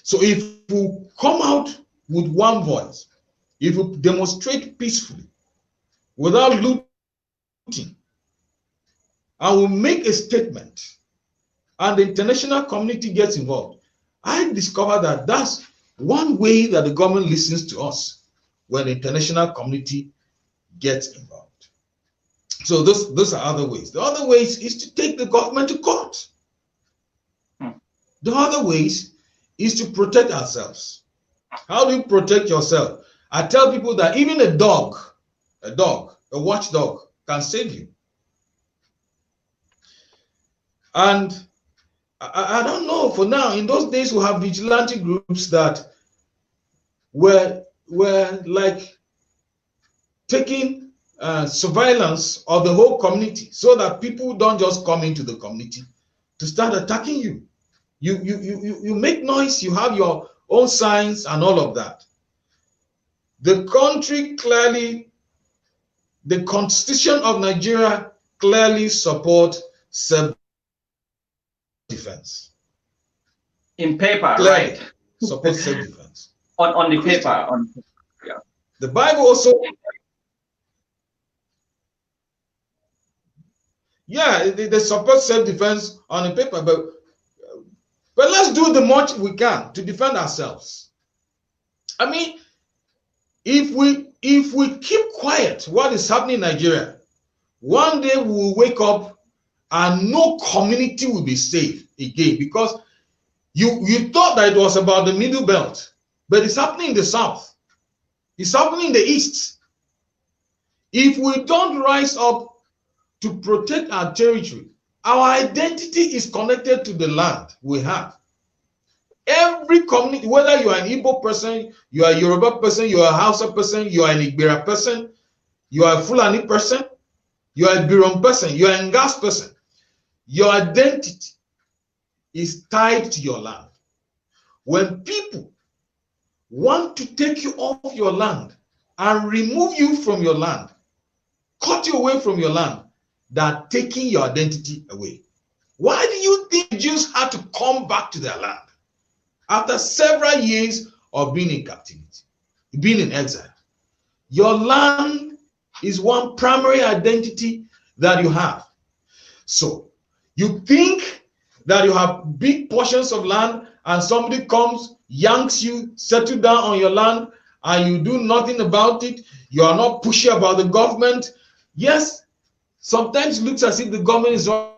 So if we come out with one voice, if we demonstrate peacefully, without looting, and we make a statement, and the international community gets involved, I discover that that's one way that the government listens to us, when the international community gets involved. So those are other ways. The other ways is to take the government to court. The other ways is to protect ourselves. How do you protect yourself? I tell people that even a watchdog can save you. And I don't know, for now, in those days we have vigilante groups that were like taking surveillance of the whole community, so that people don't just come into the community to start attacking you. You make noise, you have your own signs and all of that. The country clearly, the Constitution of Nigeria clearly supports self-defense. In paper, clearly, right? Supports self-defense. on the paper. Yeah. The Bible also, yeah, they support self-defense on the paper, but let's do the much we can to defend ourselves. I mean, if we keep quiet what is happening in Nigeria, one day we will wake up and no community will be safe again, because you thought that it was about the middle belt, but it's happening in the south, it's happening in the east. If we don't rise up to protect our territory, our identity is connected to the land we have. Every community, whether you are an Igbo person, you are a Yoruba person, you are a Hausa person, you are an Igbira person, you are a Fulani person, you are a Birom person, you are a Ngas person, your identity is tied to your land. When people want to take you off your land and remove you from your land, cut you away from your land, they're taking your identity away. Why do you think Jews had to come back to their land after several years of being in captivity, being in exile? Your land is one primary identity that you have. So you think that you have big portions of land and somebody comes, yanks you, settle down on your land, and you do nothing about it. You are not pushy about the government. Yes, sometimes it looks as if the government is not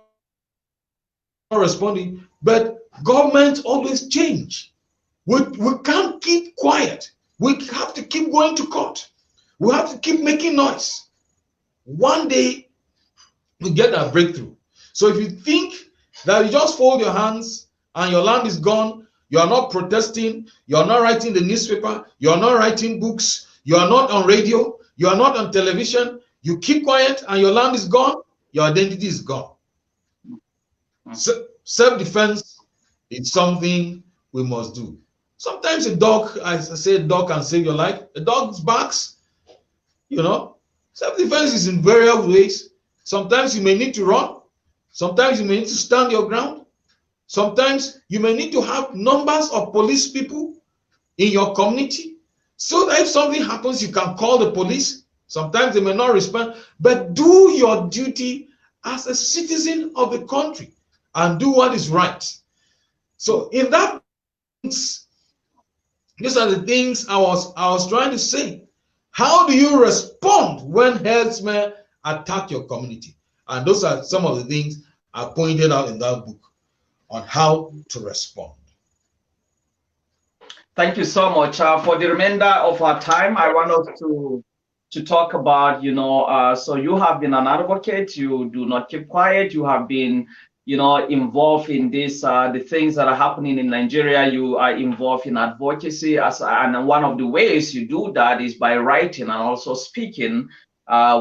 responding, but governments always change. We can't keep quiet. We have to keep going to court. We have to keep making noise. One day, we get a breakthrough. So if you think that you just fold your hands and your land is gone, you are not protesting, you are not writing the newspaper, you are not writing books, you are not on radio, you are not on television, you keep quiet and your land is gone, your identity is gone. Self-defense is something we must do. Sometimes a dog, as I say, a dog can save your life. A dog barks, you know. Self-defense is in various ways. Sometimes you may need to run. Sometimes you may need to stand your ground. Sometimes you may need to have numbers of police people in your community so that if something happens, you can call the police. Sometimes they may not respond, but do your duty as a citizen of the country and do what is right. So in that, these are the things I was trying to say. How do you respond when herdsmen attack your community? And those are some of the things I pointed out in that book on how to respond. Thank you so much. For the remainder of our time, I want us to talk about, so you have been an advocate. You do not keep quiet. You have been, involved in this, the things that are happening in Nigeria. You are involved in advocacy, and one of the ways you do that is by writing and also speaking,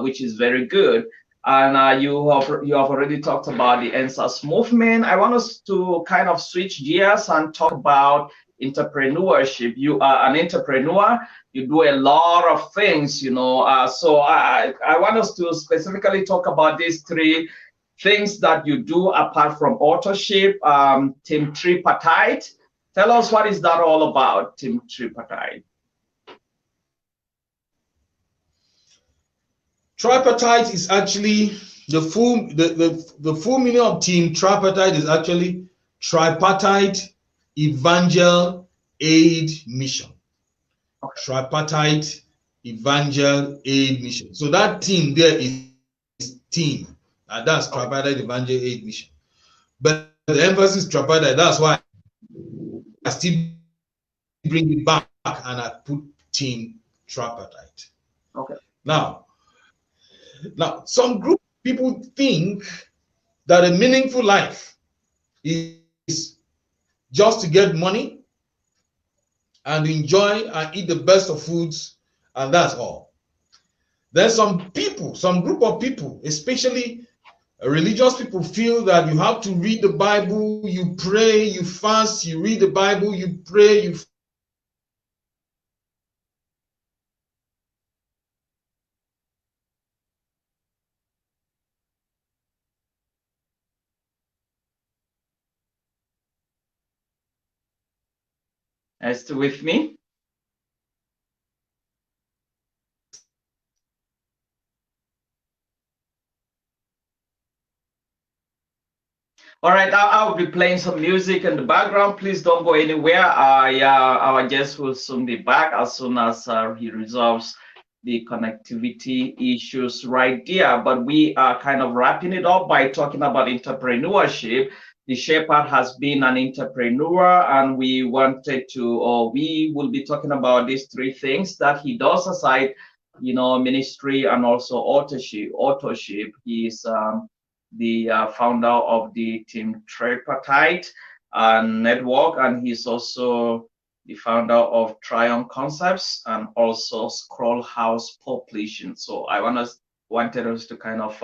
which is very good. And you have already talked about the NSAS movement. I want us to kind of switch gears and talk about entrepreneurship. You are an entrepreneur. You do a lot of things, so I want us to specifically talk about these three things that you do apart from authorship. Team Tripartite. Tell us, what is that all about, Team Tripartite? Tripartite is actually the full meaning of Team Tripartite is actually Tripartite Evangel Aid Mission. Okay. Tripartite Evangel Aid Mission. So that team there is team, and that's Tripartite Evangel Aid Mission. But the emphasis is Tripartite. That's why I still bring it back and I put Team Tripartite. Okay. Now, some group of people think that a meaningful life is just to get money and enjoy and eat the best of foods, and that's all. Then some group of people, especially religious people, feel that you have to read the Bible, you pray, you fast, you read the Bible, you pray, you Still with me? All right, I'll be playing some music in the background. Please don't go anywhere. Our guest will soon be back as soon as he resolves the connectivity issues right there. But we are kind of wrapping it up by talking about entrepreneurship. The Shepherd has been an entrepreneur, and we wanted to, or we will be talking about these three things that he does aside, ministry and also authorship. He's the founder of the Team Tripartite network, and he's also the founder of Triumph Concepts and also Scroll House Publishing. So I wanted us to kind of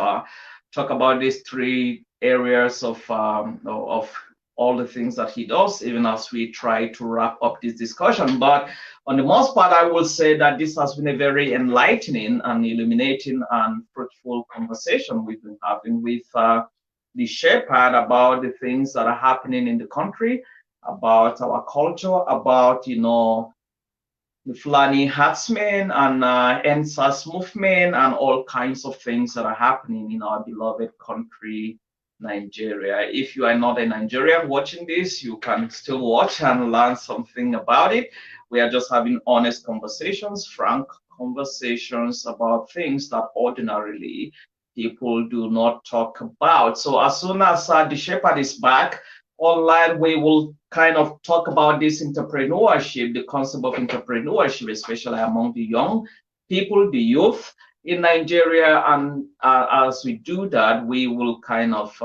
talk about these three areas of all the things that he does, even as we try to wrap up this discussion. But on the most part, I will say that this has been a very enlightening and illuminating and fruitful conversation we've been having with the Shepherd about the things that are happening in the country, about our culture, about, the Fulani herdsmen and NSAS movement and all kinds of things that are happening in our beloved country, Nigeria. If you are not a Nigerian watching this, you can still watch and learn something about it. We are just having honest conversations, frank conversations about things that ordinarily people do not talk about. So as soon as the Shepherd is back online, we will kind of talk about this entrepreneurship, the concept of entrepreneurship, especially among the young people, the youth in Nigeria. And as we do that, we will kind of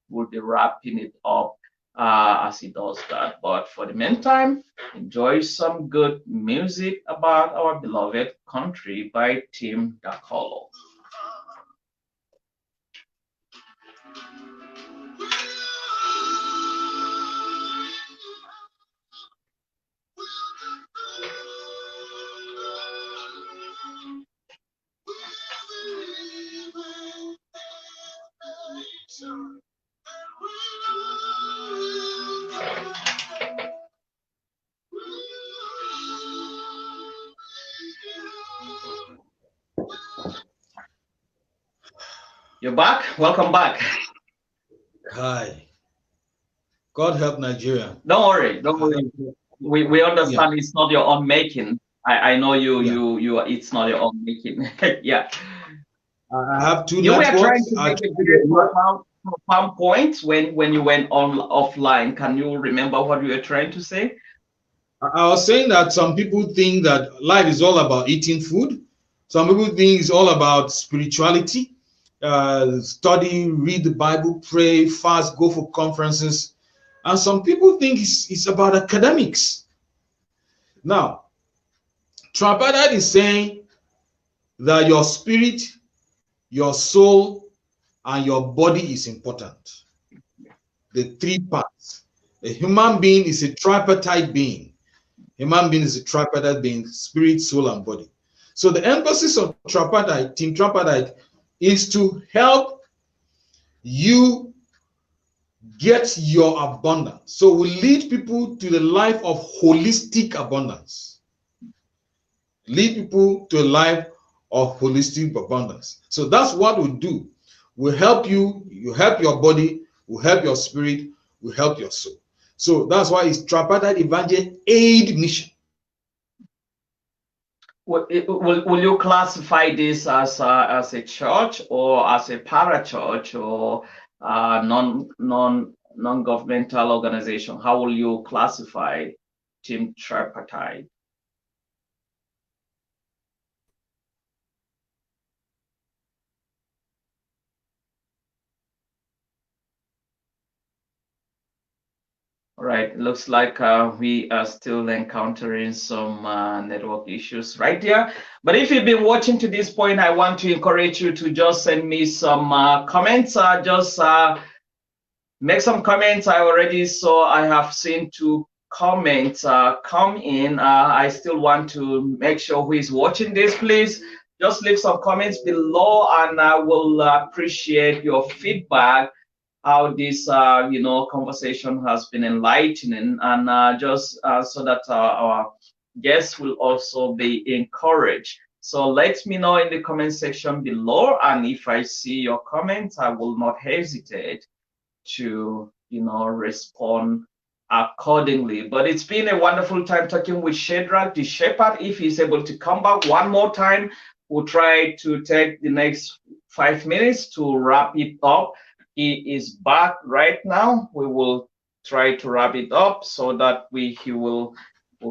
will be wrapping it up as he does that. But for the meantime, enjoy some good music about our beloved country by Tim Dakolo. You're back. Welcome back. Hi. God help Nigeria. Don't worry. Don't worry. We understand it's not your own making. I know you it's not your own making. Yeah. I have two You were trying networks. to make a very profound point when you went on offline. Can you remember what you were trying to say? I was saying that some people think that life is all about eating food. Some people think it's all about spirituality. Study, read the Bible, pray, fast, go for conferences. And some people think it's about academics. Now, tripartite is saying that your spirit, your soul, and your body is important. The three parts. A human being is a tripartite being. Human being is a tripartite being, spirit, soul, and body. So the emphasis of tripartite, team tripartite, is to help you get your abundance. So we lead people to the life of holistic abundance. Lead people to a life of holistic abundance. So that's what we do. We help you, you help your body, we help your spirit, we help your soul. So that's why it's tripartite evangel aid mission. Will you classify this as a church or as a parachurch or non-governmental organization? How will you classify Team Tripartite? All right, looks like we are still encountering some network issues right there. But if you've been watching to this point, I want to encourage you to just send me some comments. Just make some comments. I already saw, I have seen 2 comments come in. I still want to make sure who is watching this, please just leave some comments below, and I will appreciate your feedback, how this conversation has been enlightening, and just so that our guests will also be encouraged. So let me know in the comment section below, and if I see your comments, I will not hesitate to respond accordingly. But it's been a wonderful time talking with Shadrach the Shepherd. If he's able to come back one more time, we'll try to take the next 5 minutes to wrap it up. He is back right now. We will try to wrap it up so that he will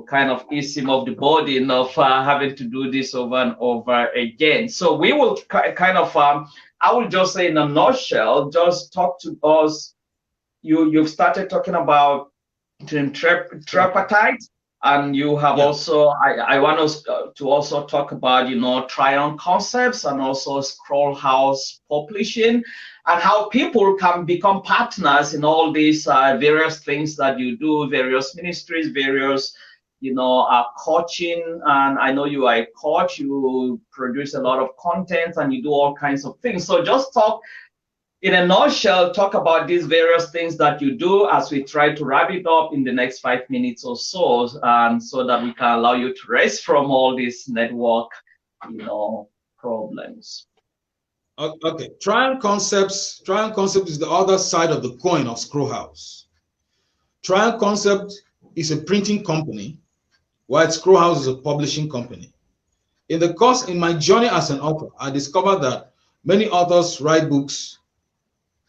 kind of ease him of the burden of having to do this over and over again. So we will kind of, I will just say in a nutshell, just talk to us. You've started talking about tripartite, and you have also, I want us to also talk about, Tryon Concepts and also Scroll House Publishing, and how people can become partners in all these various things that you do, various ministries, various, coaching. And I know you are a coach, you produce a lot of content, and you do all kinds of things. So just talk, in a nutshell, talk about these various things that you do as we try to wrap it up in the next 5 minutes or so, and so that we can allow you to rest from all these network, problems. Okay, Tryon Concepts is the other side of the coin of Scroll House. Tryon Concept is a printing company, while Scroll House is a publishing company. In my journey as an author, I discovered that many authors write books,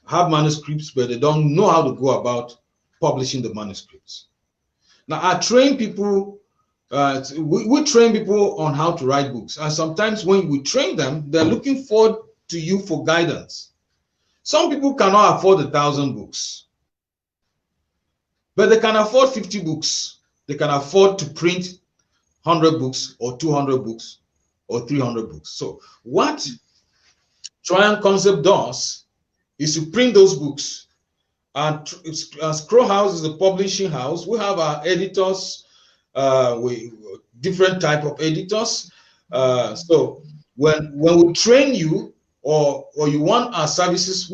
have manuscripts, but they don't know how to go about publishing the manuscripts. Now, I train people, we train people on how to write books. And sometimes when we train them, they're looking forward to you for guidance. Some people cannot afford 1,000 books, but they can afford 50 books. They can afford to print 100 books or 200 books or 300 books. So what Tryon Concept does is to print those books. And Scroll House is a publishing house. We have our editors, different type of editors. So when we train you, or you want our services,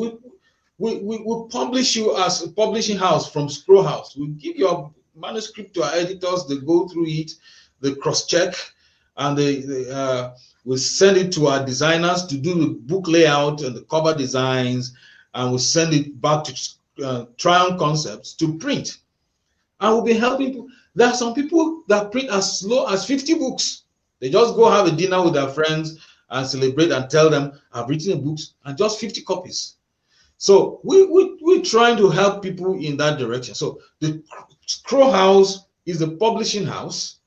we publish you as a publishing house from Scroll House. We give your manuscript to our editors. They go through it, they cross-check, and we send it to our designers to do the book layout and the cover designs, and we send it back to Triumph Concepts to print. And we'll be helping people. There are some people that print as low as 50 books. They just go have a dinner with their friends and celebrate and tell them, I've written a book and just 50 copies. So we're trying to help people in that direction. So the Scroll House is the publishing house,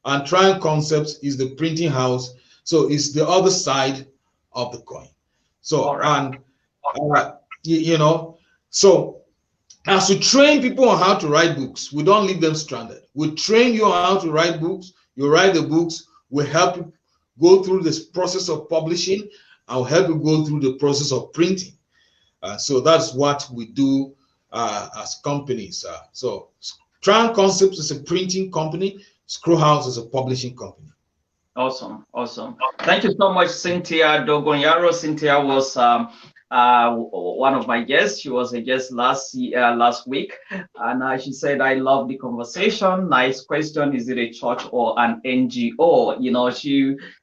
and Triumph Concepts is the printing house. So it's the other side of the coin. So, and you know, so as we train people on how to write books, we don't leave them stranded. We train you on how to write books. You write the books. We help you go through this process of publishing. I'll help you go through the process of printing. So that's what we do as companies. So Triumph Concepts is a printing company. Scroll House is a publishing company. Awesome, awesome. Thank you so much, Cynthia Dogonyaro. Cynthia was one of my guests. She was a guest last week, and she said, "I love the conversation. Nice question. Is it a church or an NGO?" You know,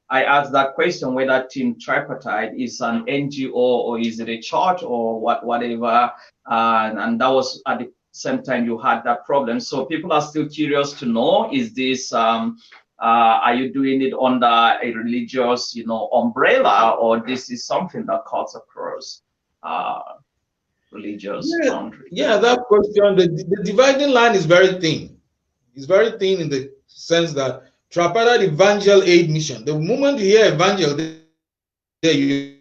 I asked that question whether Team Tripartite is an NGO or is it a church or whatever, and that was at the same time you had that problem. So people are still curious to know: is this are you doing it under a religious, umbrella, or this is something that cuts across religious boundaries? Yeah, that question, the dividing line is very thin. It's very thin in the sense that Tripartite Evangel Aid Mission, the moment you hear Evangel, you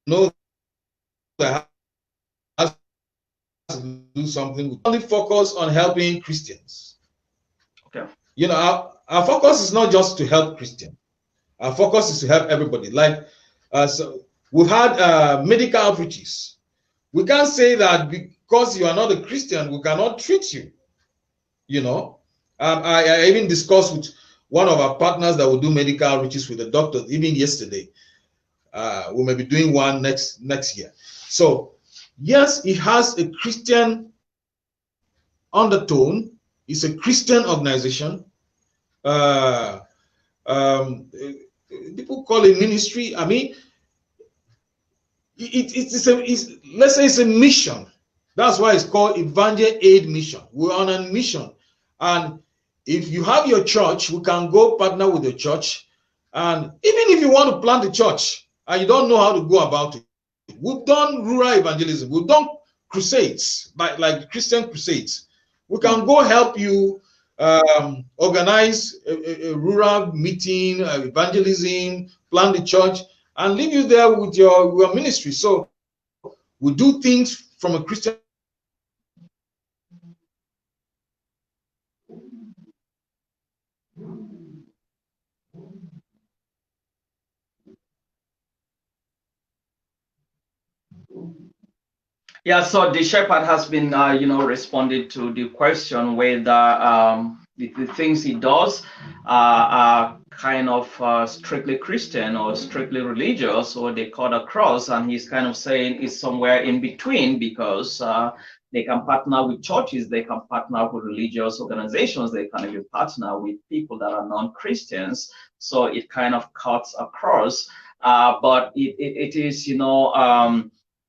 know that has to do something. We only focus on helping Christians. Okay. You know, our focus is not just to help Christians. Our focus is to help everybody. Like, so we've had medical outreaches. We can't say that because you are not a Christian, we cannot treat you. You know, I even discussed with one of our partners that will do medical outreaches with the doctors, even yesterday. We may be doing one next year. So, yes, it has a Christian undertone. It's a Christian organization. People call it ministry. I mean, let's say it's a mission. That's why it's called Evangel Aid Mission. We're on a mission. And if you have your church, we can go partner with your church. And even if you want to plant a church and you don't know how to go about it, we've done rural evangelism. We've done crusades, like Christian crusades. We can go help you organize a rural meeting, evangelism, plant the church, and leave you there with your ministry. So we do things from a Christian. Yeah, so the shepherd has been, responded to the question whether the things he does are kind of strictly Christian or strictly religious, or they cut across, and he's kind of saying it's somewhere in between, because they can partner with churches, they can partner with religious organizations, they can even partner with people that are non-Christians. So it kind of cuts across, but it is,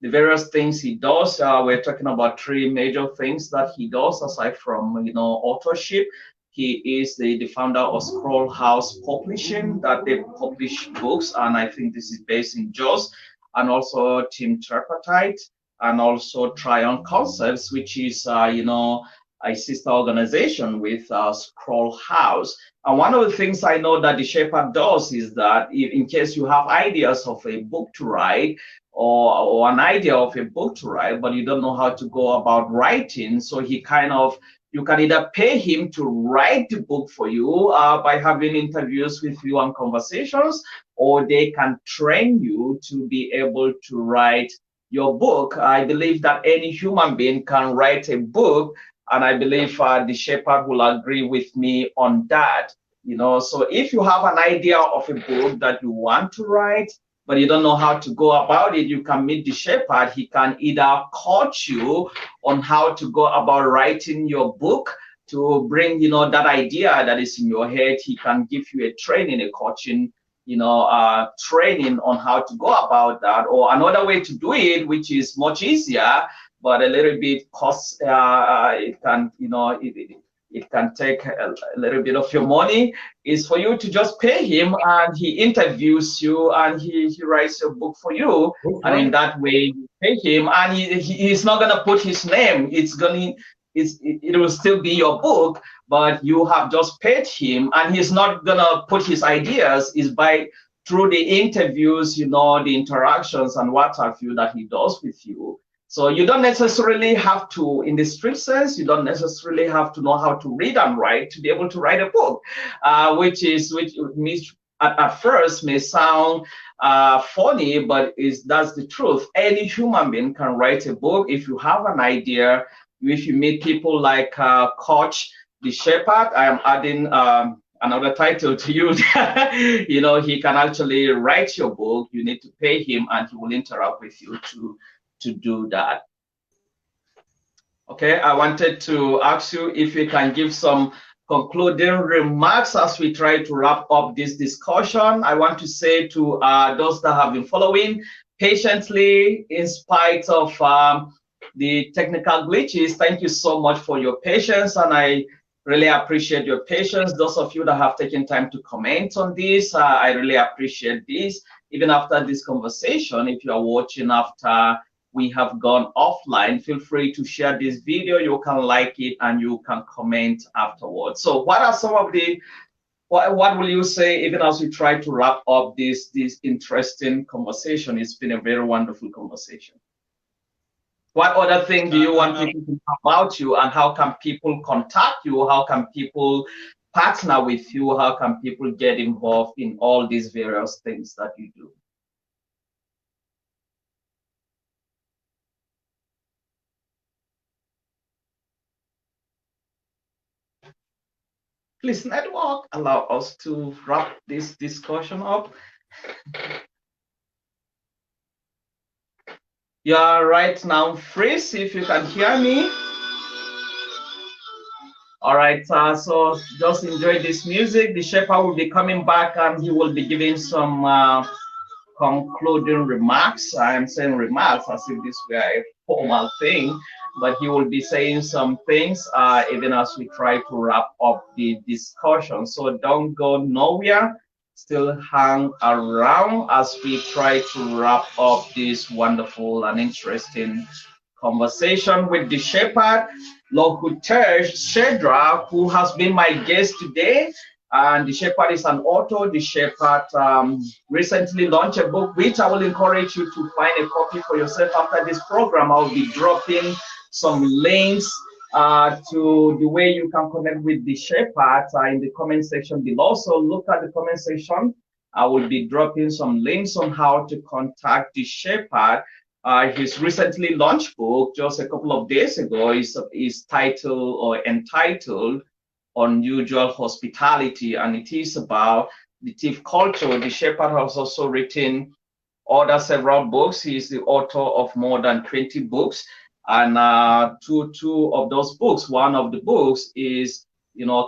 the various things he does. We're talking about three major things that he does aside from, authorship. He is the founder of Scroll House Publishing, that they publish books, and I think this is based in Jos, and also Team Tripartite, and also Triumph Concepts, which is, a sister organization with Scroll House. And one of the things I know that the shepherd does is that in case you have ideas of a book to write, or an idea of a book to write, but you don't know how to go about writing, so you can either pay him to write the book for you by having interviews with you and conversations, or they can train you to be able to write your book. I believe that any human being can write a book, and I believe the shepherd will agree with me on that. So if you have an idea of a book that you want to write, but you don't know how to go about it, you can meet the shepherd. He can either coach you on how to go about writing your book, to bring, that idea that is in your head. He can give you a training, a coaching, training on how to go about that. Or another way to do it, which is much easier, but a little bit cost, it can, it can take a little bit of your money, is for you to just pay him, and he interviews you, and he writes your book for you. And in that way you pay him, and he's not going to put his name. It will still be your book, but you have just paid him, and he's not going to put his ideas. Is by through the interviews, the interactions and what have you that he does with you. So you don't necessarily have to, in the strict sense, you don't necessarily have to know how to read and write to be able to write a book, which means at first may sound funny, but that's the truth. Any human being can write a book if you have an idea. If you meet people like Coach the Shepherd, I am adding another title to you. He can actually write your book. You need to pay him, and he will interact with you to do that. Okay, I wanted to ask you if you can give some concluding remarks as we try to wrap up this discussion. I want to say to those that have been following patiently, in spite of the technical glitches, thank you so much for your patience, and I really appreciate your patience. Those of you that have taken time to comment on this, I really appreciate this. Even after this conversation, if you are watching after we have gone offline, feel free to share this video. You can like it and you can comment afterwards. So what are some of the, what will you say, even as we try to wrap up this interesting conversation? It's been a very wonderful conversation. What other thing do you want people to know about you, and how can people contact you? How can people partner with you? How can people get involved in all these various things that you do? Please, network, allow us to wrap this discussion up. You are right now free, see if you can hear me. All right, so just enjoy this music. The shepherd will be coming back, and he will be giving some concluding remarks. I am saying remarks as if this were a formal thing, but he will be saying some things even as we try to wrap up the discussion. So don't go nowhere. Still hang around as we try to wrap up this wonderful and interesting conversation with the shepherd LohouTer Shadrach, who has been my guest today. And the shepherd is an author. The shepherd recently launched a book, which I will encourage you to find a copy for yourself after this program. I'll be dropping some links to the way you can connect with the shepherd in the comment section below. So look at the comment section. I will be dropping some links on how to contact the shepherd. His recently launched book, just a couple of days ago, is titled or entitled Unusual Hospitality, and it is about the Tiv culture. The shepherd has also written several books. He is the author of more than 20 books, and two of those books, one of the books is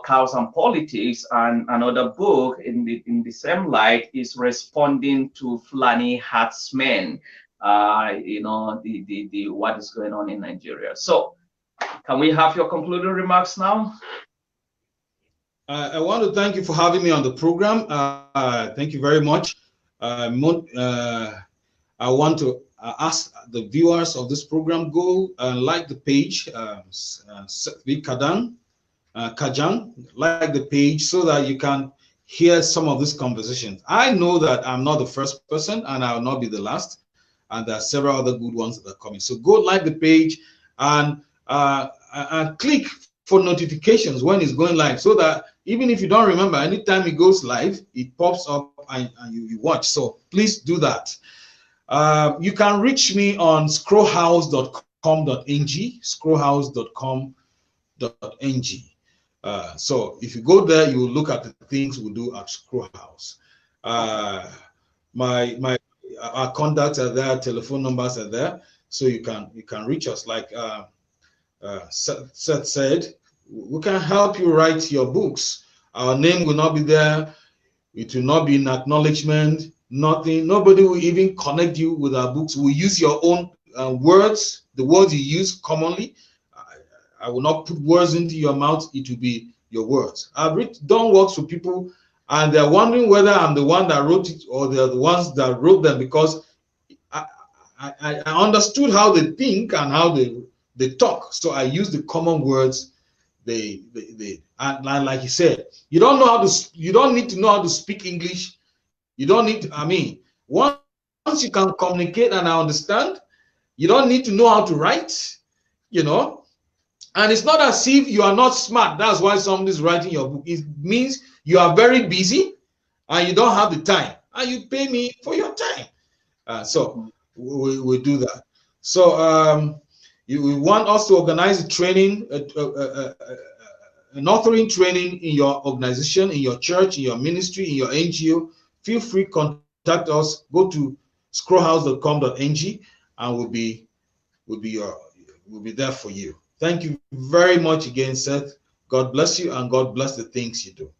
Cows and Politics, and another book in the same light is Responding to Fulani herdsmen. The what is going on in Nigeria. So can we have your concluding remarks now? I want to thank you for having me on the program. Thank you very much. I want to ask the viewers of this program, go and like the page, Kajang, like the page so that you can hear some of these conversations. I know that I'm not the first person, and I will not be the last, and there are several other good ones that are coming. So go like the page and click for notifications when it's going live, so that even if you don't remember, anytime it goes live, it pops up and you watch. So please do that. You can reach me on scrollhouse.com.ng, scrollhouse.com.ng. So if you go there, you will look at the things we do at Scrollhouse. our contacts are there, telephone numbers are there, so you can reach us. Like Seth said, we can help you write your books. Our name will not be there. It will not be an acknowledgement. Nothing. Nobody will even connect you with our books. We use your own words, the words you use commonly. I will not put words into your mouth. It will be your words. I've done works for people, and they're wondering whether I'm the one that wrote it or they're the ones that wrote them, because I understood how they think and how they talk. So I use the common words. And like you said, you don't need to know how to speak English. You don't need to, I mean, once you can communicate and I understand, you don't need to know how to write, you know. And it's not as if you are not smart. That's why somebody's writing your book. It means you are very busy and you don't have the time, and you pay me for your time. So we do that. So we want us to organize a training, an authoring training in your organization, in your church, in your ministry, in your NGO. Feel free to contact us. Go to scrollhouse.com.ng and we'll be there for you. Thank you very much again, Seth. God bless you, and God bless the things you do.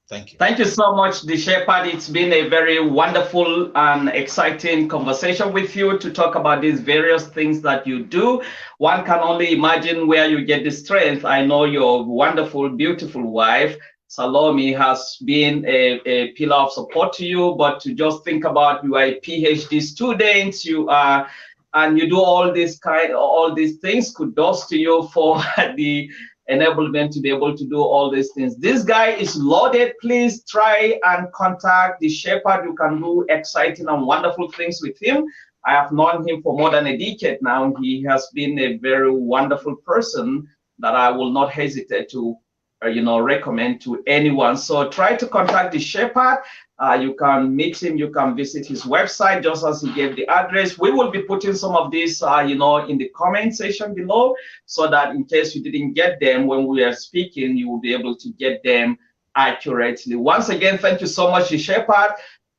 Thank you. Thank you so much, The Shepherd. It's been a very wonderful and exciting conversation with you to talk about these various things that you do. One can only imagine where you get the strength. I know your wonderful, beautiful wife, Salome, has been a pillar of support to you, but to just think about you are a PhD student, you are, and you do all these things, kudos to you for the enablement to be able to do all these things. This guy is loaded. Please try and contact The Shepherd. You can do exciting and wonderful things with him. I have known him for more than a decade now. He has been a very wonderful person that I will not hesitate to recommend to anyone. So try to contact The Shepherd. You can meet him. You can visit his website, just as he gave the address. We will be putting some of this, in the comment section below, so that in case you didn't get them when we are speaking, you will be able to get them accurately. Once again, thank you so much, The Shepherd.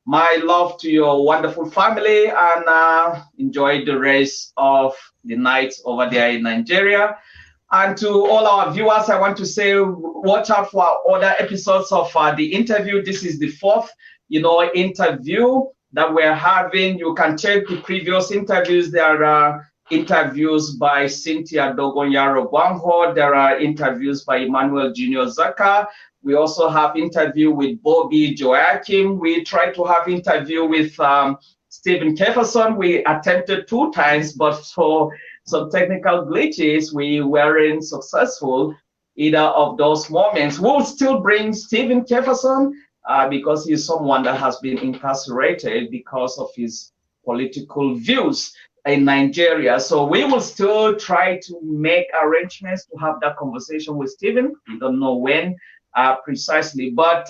My love to your wonderful family, and enjoy the rest of the night over there in Nigeria. And to all our viewers, I want to say, watch out for our other episodes of the interview. This is the fourth, interview that we're having. You can check the previous interviews. There are interviews by Cynthia Dogonyaro Bangho. There are interviews by Emmanuel Junior Zaka. We also have interview with Bobby Joachim. We tried to have interview with Stephen Jefferson. We attempted 2 times, but for some technical glitches, we weren't successful either of those moments. We'll still bring Stephen Jefferson because he's someone that has been incarcerated because of his political views in Nigeria. So we will still try to make arrangements to have that conversation with Stephen. We don't know when precisely, but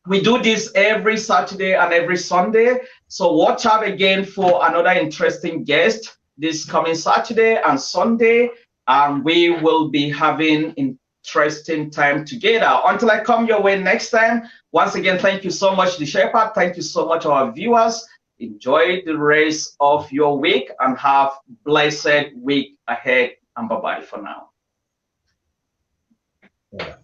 we do this every Saturday and every Sunday. So watch out again for another interesting guest this coming Saturday and Sunday, and we will be having interesting time together. Until I come your way next time, once again, thank you so much, The Shepherd. Thank you so much, our viewers. Enjoy the rest of your week and have a blessed week ahead, and bye-bye for now. Yeah.